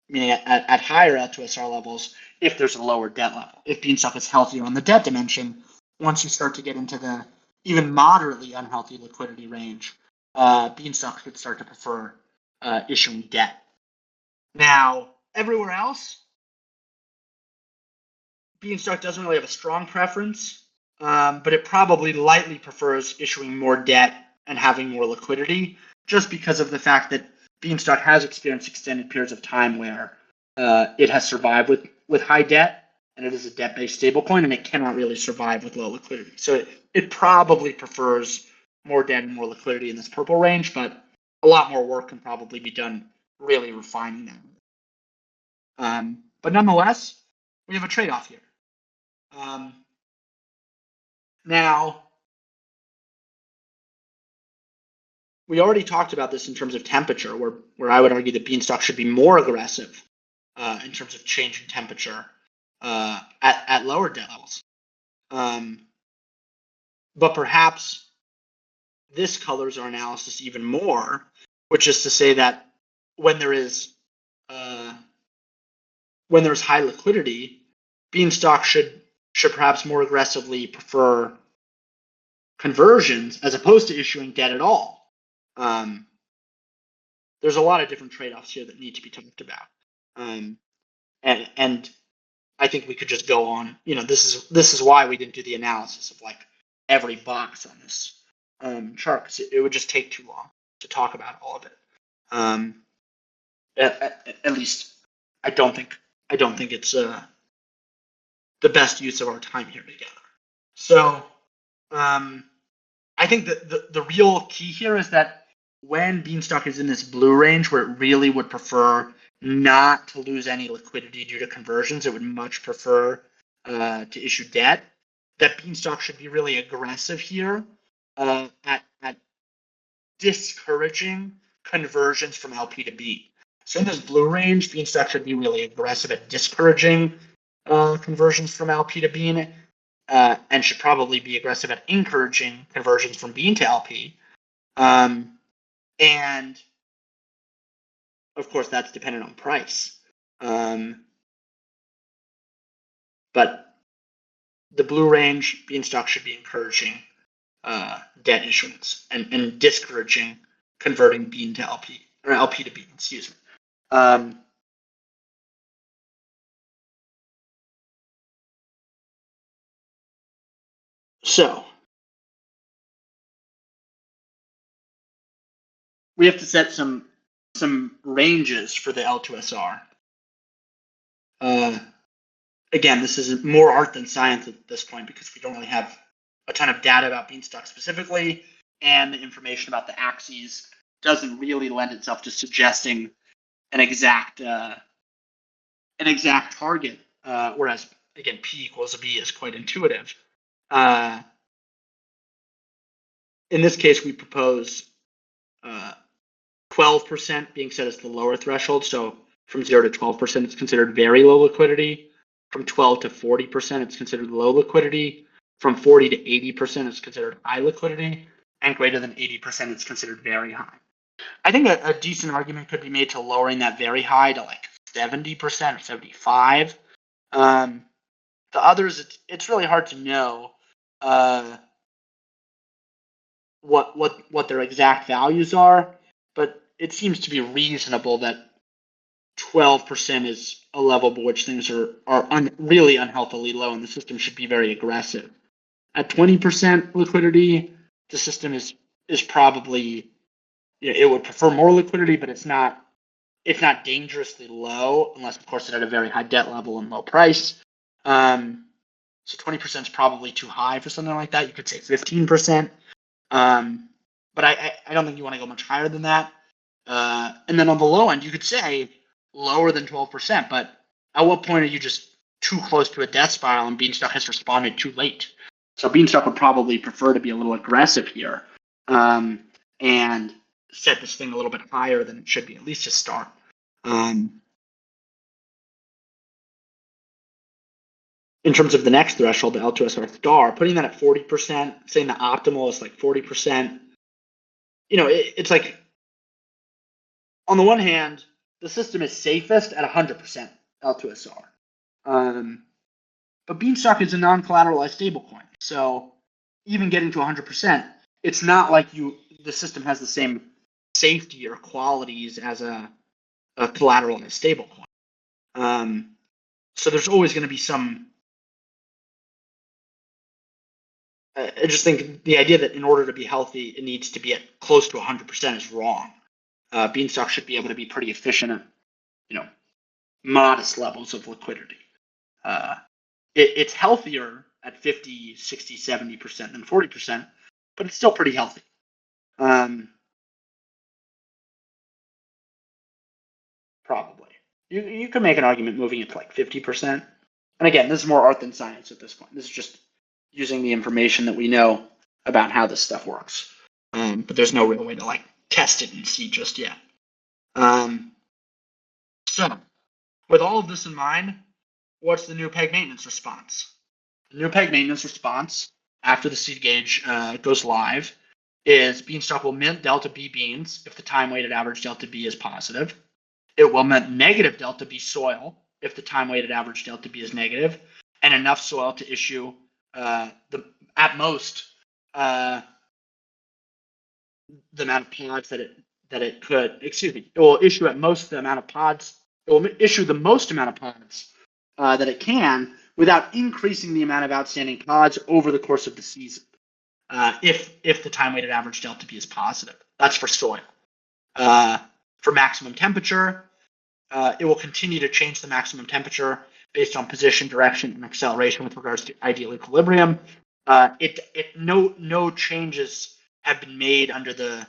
meaning at higher L2SR levels, if there's a lower debt level. If Beanstalk is healthier on the debt dimension, once you start to get into the even moderately unhealthy liquidity range, Beanstalk should start to prefer issuing debt. Now, everywhere else, Beanstalk doesn't really have a strong preference, but it probably lightly prefers issuing more debt and having more liquidity, just because of the fact that Beanstalk has experienced extended periods of time where it has survived with high debt, and it is a debt-based stablecoin, and it cannot really survive with low liquidity. So it probably prefers more debt and more liquidity in this purple range, but a lot more work can probably be done really refining that. But nonetheless, we have a trade-off here. Now, we already talked about this in terms of temperature, where I would argue that Beanstalk should be more aggressive in terms of change in temperature at lower debt levels. But perhaps this colors our analysis even more, which is to say that when there's high liquidity, Beanstalk should perhaps more aggressively prefer conversions as opposed to issuing debt at all. There's a lot of different trade-offs here that need to be talked about, and I think we could just go on. This is why we didn't do the analysis of like every box on this chart, because it would just take too long to talk about all of it. At least I don't think it's the best use of our time here together. So I think that the real key here is that when Beanstalk is in this blue range where it really would prefer not to lose any liquidity due to conversions, it would much prefer to issue debt, that Beanstalk should be really aggressive here at discouraging conversions from LP to B. So in this blue range, Beanstalk should be really aggressive at discouraging conversions from LP to B, and should probably be aggressive at encouraging conversions from Bean to LP. And of course, that's dependent on price. But the blue range, Beanstalk should be encouraging debt issuance and discouraging converting Bean to LP, or LP to Bean, excuse me. So we have to set some ranges for the L2SR. Again, this is more art than science at this point because we don't really have a ton of data about Beanstalk specifically, and the information about the axes doesn't really lend itself to suggesting an exact target. Whereas again, P equals a B is quite intuitive. In this case, we propose 12% being set as the lower threshold. So from 0 to 12%, it's considered very low liquidity. From 12 to 40%, it's considered low liquidity. From 40 to 80%, it's considered high liquidity. And greater than 80%, it's considered very high. I think a decent argument could be made to lowering that very high to like 70% or 75%. The others, it's really hard to know what their exact values are, but it seems to be reasonable that 12% is a level by which things are really unhealthily low, and the system should be very aggressive. At 20% liquidity, the system is probably, it would prefer more liquidity, but it's not dangerously low, unless of course it had a very high debt level and low price. So 20% is probably too high for something like that. You could say 15%. But I don't think you want to go much higher than that. And then on the low end, you could say lower than 12%, but at what point are you just too close to a death spiral and Beanstalk has responded too late? So Beanstalk would probably prefer to be a little aggressive here and set this thing a little bit higher than it should be, at least to start. In terms of the next threshold, the L2SR star, putting that at 40%, saying the optimal is like 40%, it's like, on the one hand, the system is safest at 100% L2SR. But Beanstalk is a non-collateralized stablecoin. So even getting to 100%, it's not like you the system has the same safety or qualities as a collateral in a stable coin. So there's always going to be some. I just think the idea that in order to be healthy, it needs to be at close to 100% is wrong. Beanstalk should be able to be pretty efficient at, modest levels of liquidity. It's healthier at 50, 60, 70% than 40%, but it's still pretty healthy. Probably. You can make an argument moving it to like 50%. And again, this is more art than science at this point. This is just using the information that we know about how this stuff works. But there's no real way to like test it and see just yet. So with all of this in mind, what's the new peg maintenance response? The new peg maintenance response after the seed gauge goes live is Beanstalk will mint delta B beans if the time weighted average delta B is positive. It will mint negative delta B soil if the time weighted average delta B is negative, and enough soil to issue at most the amount of pods that it could. Excuse me. It will issue at most the amount of pods. It will issue the most amount of pods that it can without increasing the amount of outstanding pods over the course of the season. If the time weighted average delta B is positive, that's for soil. For maximum temperature, it will continue to change the maximum temperature based on position, direction, and acceleration with regards to ideal equilibrium. No changes have been made under the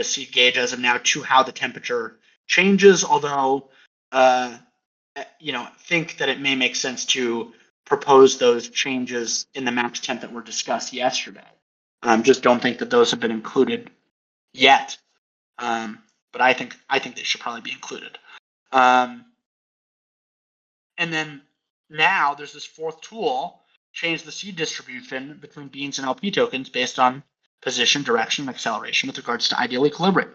seed gauge as of now to how the temperature changes, although think that it may make sense to propose those changes in the max temp that were discussed yesterday. Just don't think that those have been included yet. But I think they should probably be included. And then now there's this fourth tool, change the seed distribution between beans and LP tokens based on position, direction, and acceleration with regards to ideal equilibrium.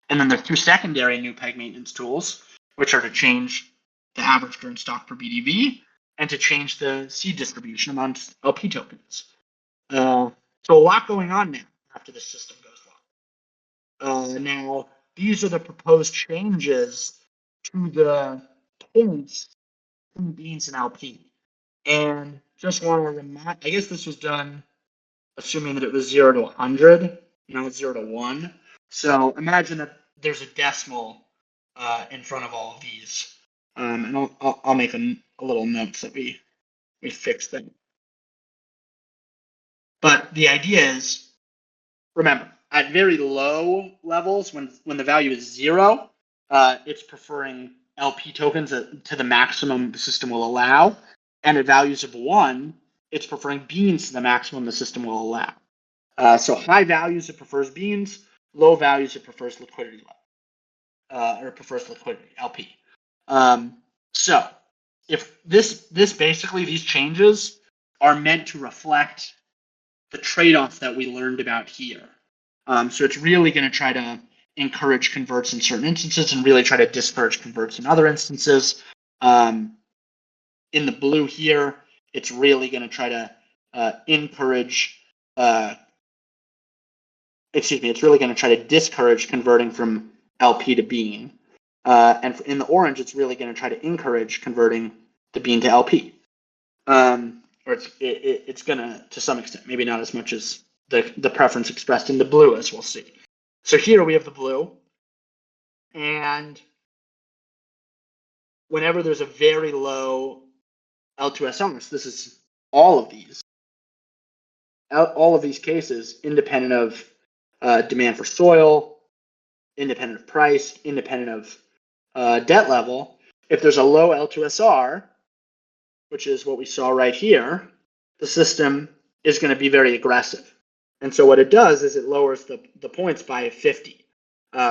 And then there's two secondary new peg maintenance tools, which are to change the average current stock per BDV and to change the seed distribution amongst LP tokens. So a lot going on now after the system goes live. Now, these are the proposed changes to the points in beans and LP. And just want to remind, I guess this was done assuming that it was 0 to 100, now it's 0 to 1. So imagine that there's a decimal in front of all of these. And I'll make a little note that we fixed them. But the idea is, remember, at very low levels, when the value is 0, it's preferring LP tokens to the maximum the system will allow. And at values of 1, it's preferring beans to the maximum the system will allow. So high values, it prefers beans. Low values, it prefers liquidity level, or prefers liquidity, LP. So if this basically, these changes are meant to reflect the trade-off that we learned about here. So it's really going to try to encourage converts in certain instances and really try to discourage converts in other instances. In the blue here, it's really going to try to encourage, it's really going to try to discourage converting from LP to bean. And in the orange, it's really going to try to encourage converting the bean to LP. Or it's going to some extent, maybe not as much as the preference expressed in the blue, as we'll see. So here we have the blue. And whenever there's a very low L2SR, so this is all of these cases, independent of demand for soil, independent of price, independent of debt level. If there's a low L2SR, which is what we saw right here, the system is going to be very aggressive. And so what it does is it lowers the points by 50,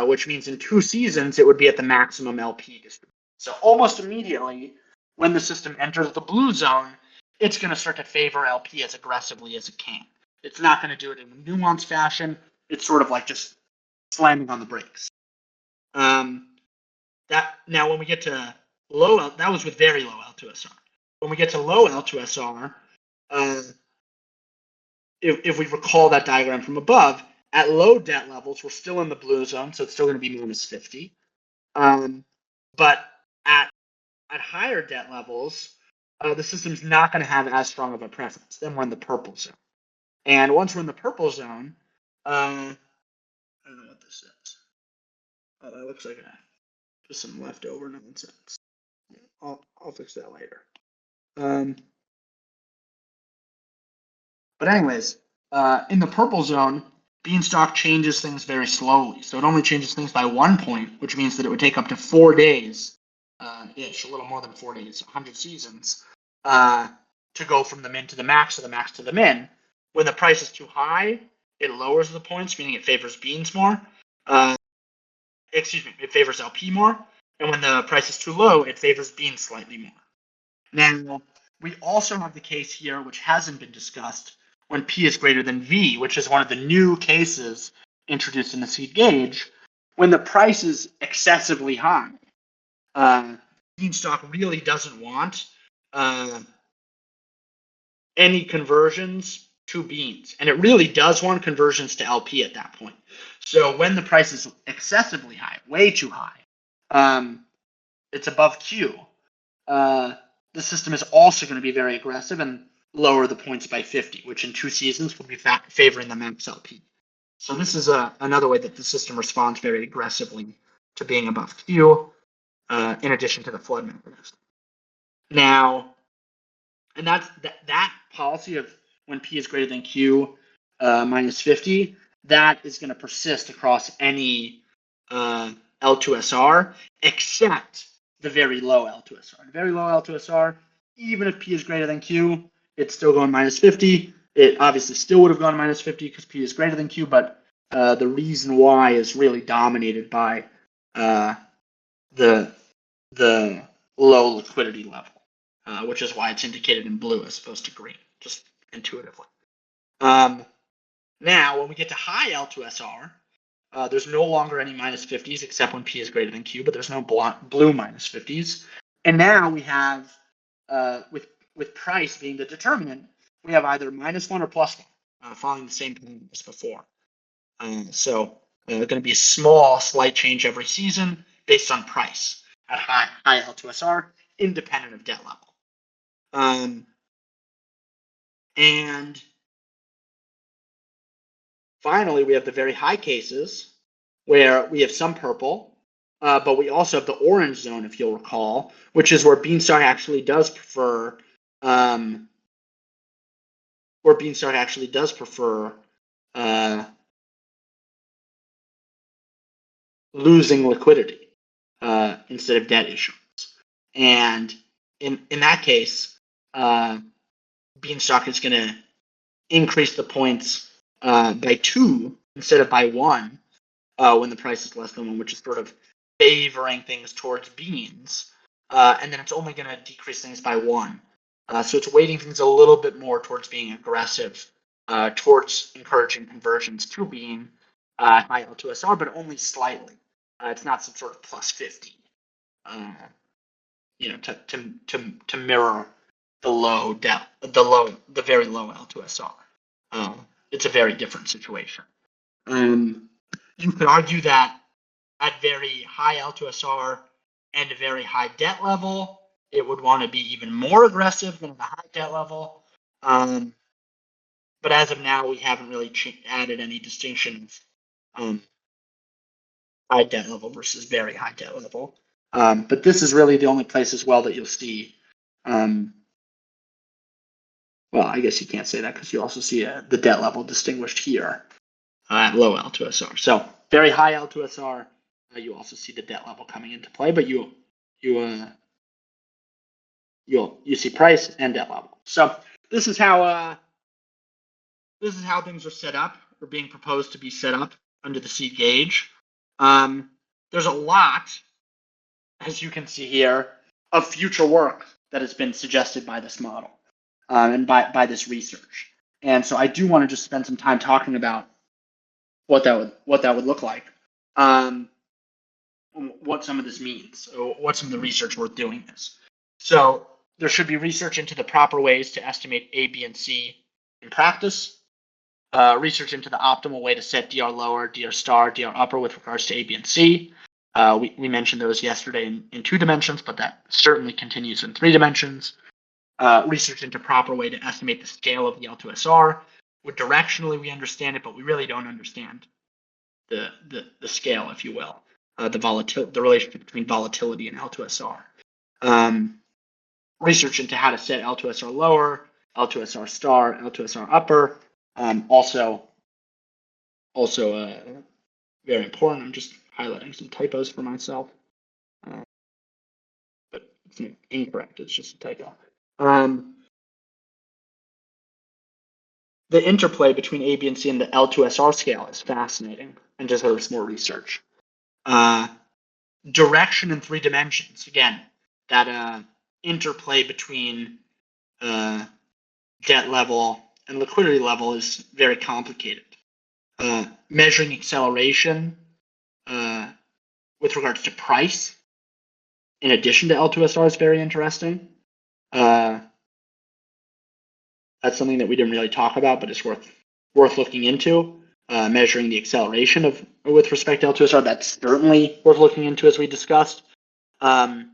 which means in 2 seasons, it would be at the maximum LP distribution. So almost immediately, when the system enters the blue zone, it's going to start to favor LP as aggressively as it can. It's not going to do it in a nuanced fashion. It's sort of like just slamming on the brakes. Now, when we get to low, that was with very low L2SR. When we get to low L2SR, if we recall that diagram from above, At low debt levels, we're still in the blue zone, so it's still going to be minus 50. But at higher debt levels, the system's not going to have as strong of a preference. Then we're in the purple zone. And once we're in the purple zone, I don't know what this is. Oh, that looks like just some leftover nonsense. I'll fix that later. But anyways, in the purple zone, Beanstalk changes things very slowly. So it only changes things by 1 point, which means that it would take up to 4 days, ish, a little more than 4 days, 100 seasons, to go from the min to the max, to the max to the min. When the price is too high, it lowers the points, meaning it favors Beans more. It favors LP more. And when the price is too low, it favors Beans slightly more. Now, we also have the case here, which hasn't been discussed, when P is greater than V, which is one of the new cases introduced in the seed gauge. When the price is excessively high, Beanstalk really doesn't want any conversions to beans. And it really does want conversions to LP at that point. So when the price is excessively high, way too high, it's above Q, the system is also going to be very aggressive and lower the points by 50, which in 2 seasons will be favoring the max LP. So this is another way that the system responds very aggressively to being above Q, in addition to the flood mechanism. Now, and that policy of when P is greater than Q minus 50, that is going to persist across any L2SR except the very low L2SR. The very low L2SR, even if P is greater than Q, it's still going minus 50. It obviously still would have gone minus 50 because P is greater than Q, but the reason why is really dominated by the low liquidity level, which is why it's indicated in blue as opposed to green, just intuitively. Now, when we get to high L2SR, there's no longer any minus 50s except when P is greater than Q, but there's no blue minus 50s. And now we have, with price being the determinant, we have either -1 or +1, following the same pattern as before. So going to be a small, slight change every season based on price at high L2SR, independent of debt level. And finally, we have the very high cases where we have some purple, but we also have the orange zone, if you'll recall, which is where Beanstalk actually does prefer losing liquidity instead of debt issuance. And in that case, Beanstalk is going to increase the points by 2 instead of by 1 when the price is less than 1, which is sort of favoring things towards beans. And then it's only going to decrease things by 1. So it's weighting things a little bit more towards being aggressive, towards encouraging conversions to bean high L2SR, but only slightly. It's not some sort of plus 50, to mirror the very low L2SR. It's a very different situation. You could argue that at very high L2SR and a very high debt level, it would want to be even more aggressive than the high debt level. But as of now, we haven't really added any distinction of high debt level versus very high debt level. But this is really the only place as well that you'll see. Well, I guess you can't say that because you also see the debt level distinguished here at low L2SR. So very high L2SR, you also see the debt level coming into play, but you see price and debt level. So this is how things are set up, or being proposed to be set up under the seed gauge. There's a lot, as you can see here, of future work that has been suggested by this model and by this research. And so I do want to just spend some time talking about what that would look like, what some of this means, or what some of the research worth doing is. So there should be research into the proper ways to estimate A, B, and C in practice. research into the optimal way to set DR lower, DR star, DR upper with regards to A, B, and C. We mentioned those yesterday in 2 dimensions, but that certainly continues in 3 dimensions. Research into proper way to estimate the scale of the L2SR. Directionally, we understand it, but we really don't understand the scale, if you will, the relationship between volatility and L2SR. Research into how to set L2SR lower, L2SR star, L2SR upper. Also very important. I'm just highlighting some typos for myself, but it's incorrect. It's just a typo. The interplay between A, B, and C and the L2SR scale is fascinating and deserves more research. Direction in 3 dimensions. Again, that interplay between debt level and liquidity level is very complicated. Measuring acceleration with regards to price, in addition to L2SR, is very interesting. That's something that we didn't really talk about, but it's worth looking into. Measuring the acceleration with respect to L2SR, that's certainly worth looking into, as we discussed. The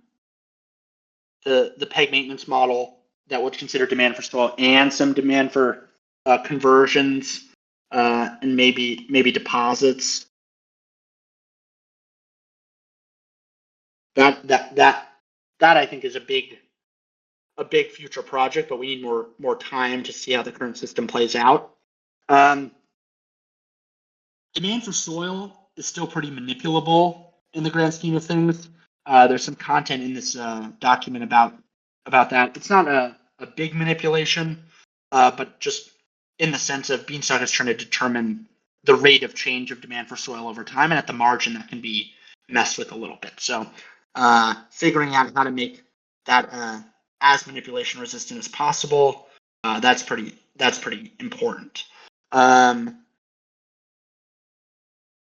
peg maintenance model that would consider demand for stall and some demand for conversions and maybe deposits. That I think is a big future project, but we need more time to see how the current system plays out. Demand for soil is still pretty manipulable in the grand scheme of things. There's some content in this document about that. It's not a big manipulation, but just in the sense of Beanstalk is trying to determine the rate of change of demand for soil over time, and at the margin that can be messed with a little bit. So figuring out how to make that as manipulation resistant as possible, that's pretty important.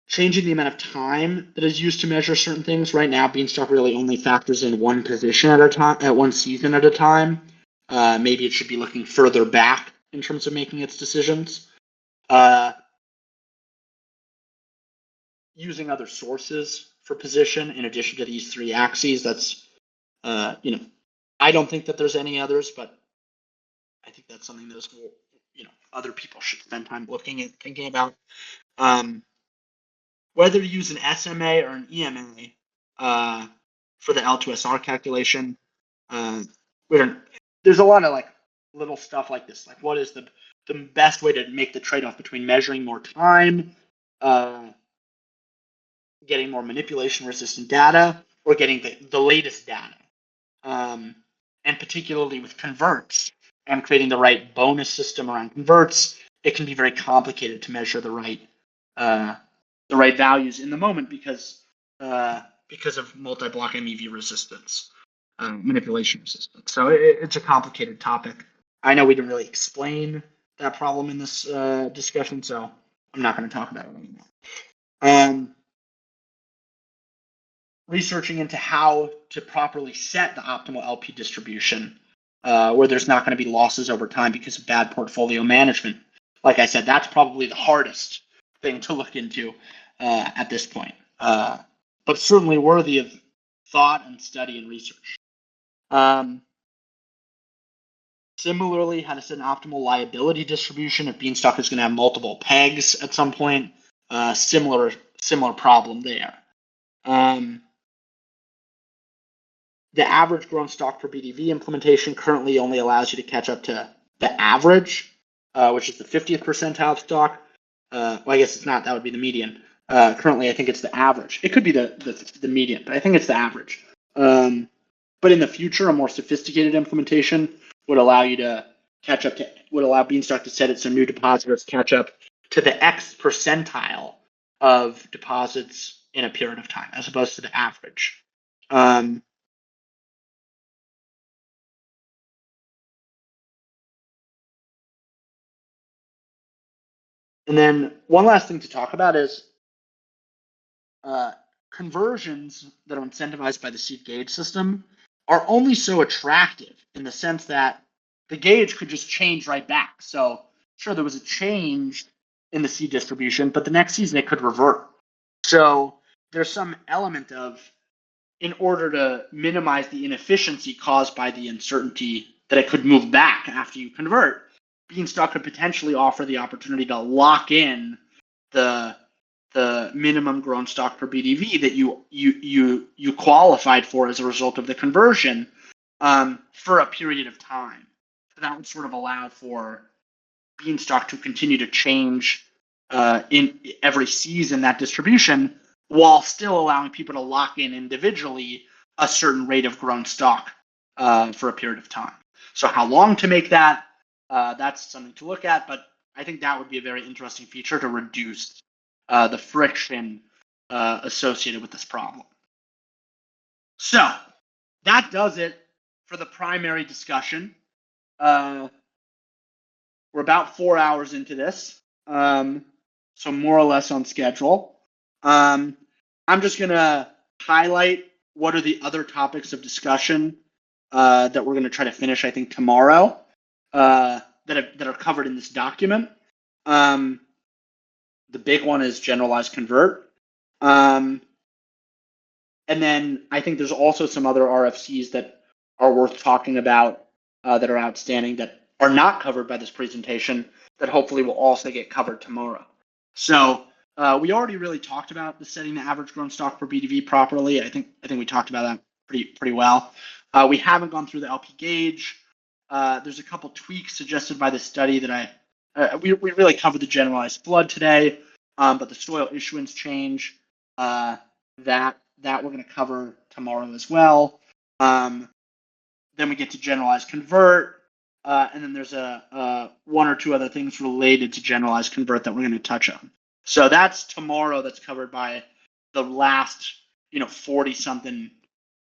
Changing the amount of time that is used to measure certain things. Right now, Beanstalk really only factors in one position at a time, at one season at a time. Maybe it should be looking further back in terms of making its decisions. Using other sources for position in addition to these 3 axes. That's, I don't think that there's any others, but I think that's something that other people should spend time looking and thinking about. Whether to use an SMA or an EMA for the L2SR calculation, there's a lot of little stuff like this. Like, what is the best way to make the trade-off between measuring more time, getting more manipulation-resistant data, or getting the latest data? And particularly with converts and creating the right bonus system around converts, it can be very complicated to measure the right values in the moment because of multi-block MEV resistance, manipulation resistance. So it's a complicated topic. I know we didn't really explain that problem in this discussion, so I'm not going to talk about it anymore. Researching into how to properly set the optimal LP distribution where there's not going to be losses over time because of bad portfolio management. Like I said, that's probably the hardest thing to look into at this point, but certainly worthy of thought and study and research. Similarly, how to set an optimal liability distribution if Beanstalk is going to have multiple pegs at some point. Similar problem there. The average grown stock per BDV implementation currently only allows you to catch up to the average, which is the 50th percentile stock. Well, I guess it's not. That would be the median. Currently, I think it's the average. It could be the median, but I think it's the average. But in the future, a more sophisticated implementation would allow you to catch up to, would allow Beanstalk to set it so new depositors catch up to the X percentile of deposits in a period of time, as opposed to the average. And then one last thing to talk about is conversions that are incentivized by the seed gauge system are only so attractive in the sense that the gauge could just change right back. So sure, there was a change in the seed distribution, but the next season it could revert. So there's some element of, in order to minimize the inefficiency caused by the uncertainty that it could move back after you convert, Beanstalk could potentially offer the opportunity to lock in the minimum grown stock per BDV that you qualified for as a result of the conversion for a period of time. So that would sort of allow for Beanstalk to continue to change in every season that distribution, while still allowing people to lock in individually a certain rate of grown stock for a period of time. So how long to make that, that's something to look at, but I think that would be a very interesting feature to reduce the friction associated with this problem. So that does it for the primary discussion. We're about 4 hours into this, so more or less on schedule. I'm just going to highlight what are the other topics of discussion that we're going to try to finish, I think, tomorrow that are covered in this document. The big one is generalized convert. And then I think there's also some other RFCs that are worth talking about that are outstanding that are not covered by this presentation that hopefully will also get covered tomorrow. So we already really talked about the setting the average grown stock per BDV properly. I think we talked about that pretty well. We haven't gone through the LP gauge. There's a couple tweaks suggested by the study that we really covered the generalized flood today, but the soil issuance change that we're going to cover tomorrow as well. Then we get to generalized convert, and then there's one or two other things related to generalized convert that we're going to touch on. So that's tomorrow. That's covered by the last 40 something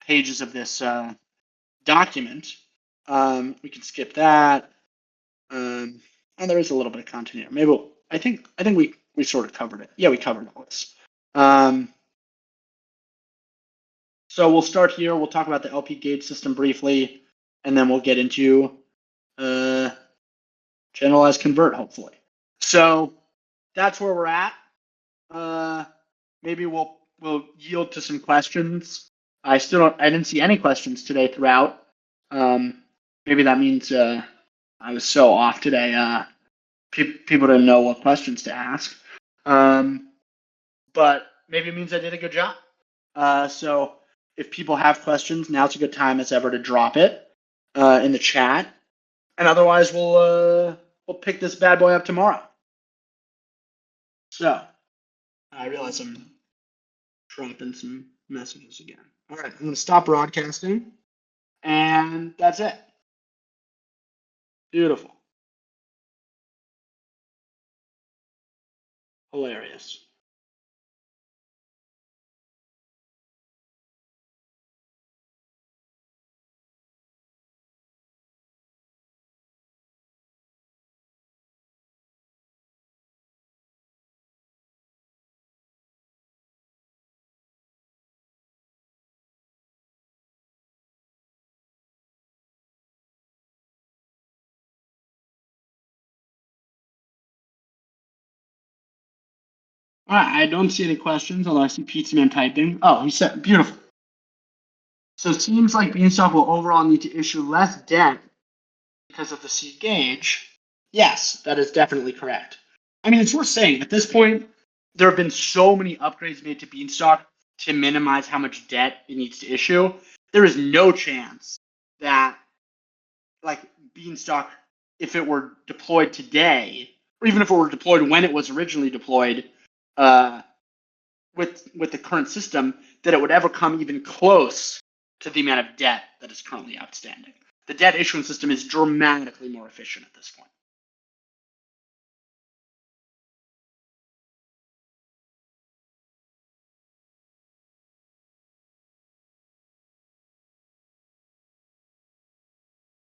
pages of this document. We can skip that. And there is a little bit of content here. Maybe I think we sort of covered it. Yeah, we covered all this. So we'll start here. We'll talk about the LP gauge system briefly, and then we'll get into generalized convert, hopefully. So that's where we're at. Maybe we'll yield to some questions. I didn't see any questions today throughout. Maybe that means I was so off today. People didn't know what questions to ask. But maybe it means I did a good job. So if people have questions, now's a good time as ever to drop it in the chat. And otherwise, we'll pick this bad boy up tomorrow. So I realize I'm dropping some messages again. All right, I'm going to stop broadcasting, and that's it. Beautiful. Hilarious. All right, I don't see any questions, although I see Pizza Man typing. Oh, he said, beautiful. So it seems like Beanstalk will overall need to issue less debt because of the seed gauge. Yes, that is definitely correct. I mean, it's worth saying, at this point, there have been so many upgrades made to Beanstalk to minimize how much debt it needs to issue. There is no chance that, like, Beanstalk, if it were deployed today, or even if it were deployed when it was originally deployed, with the current system, that it would ever come even close to the amount of debt that is currently outstanding. The debt issuance system is dramatically more efficient at this point.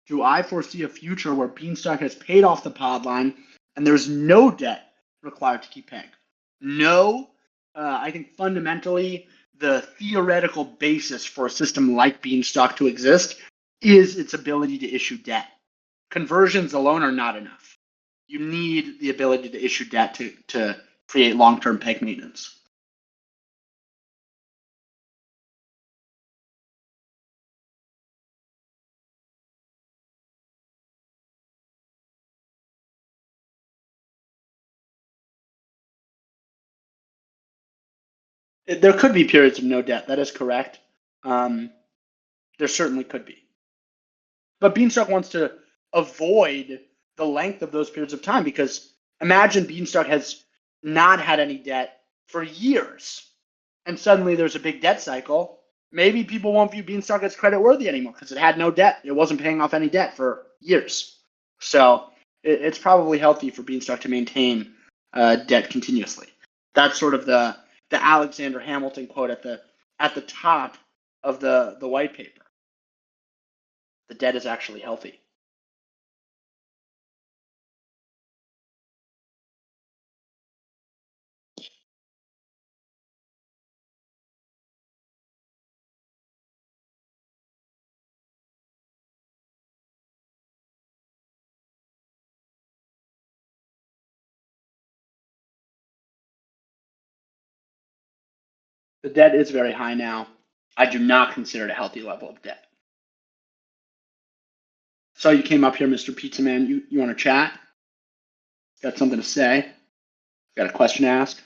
Do I foresee a future where Beanstalk has paid off the pod line and there's no debt required to keep paying? No. I think fundamentally the theoretical basis for a system like Beanstalk to exist is its ability to issue debt. Conversions alone are not enough. you need the ability to issue debt to create long-term peg maintenance. There could be periods of no debt. That is correct. There certainly could be. But Beanstalk wants to avoid the length of those periods of time, because imagine Beanstalk has not had any debt for years, and suddenly there's a big debt cycle. Maybe people won't view Beanstalk as creditworthy anymore because it had no debt. It wasn't paying off any debt for years. So it's probably healthy for Beanstalk to maintain debt continuously. That's sort of the Alexander Hamilton quote at the top of the white paper. The debt is actually healthy. The debt is very high now. I do not consider it a healthy level of debt. So you came up here, Mr. Pizza Man. You want to chat? Got something to say? Got a question to ask?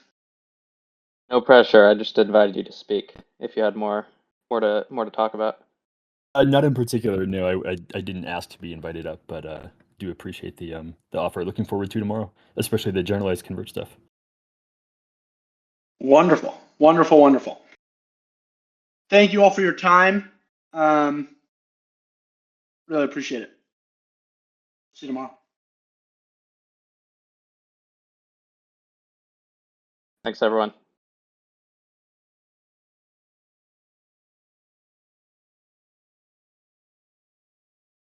No pressure. I just invited you to speak. If you had more to talk about. Not in particular. No, I didn't ask to be invited up, but do appreciate the offer. Looking forward to tomorrow, especially the generalized convert stuff. Wonderful, wonderful, wonderful. Thank you all for your time. Really appreciate it. See you tomorrow. Thanks, everyone.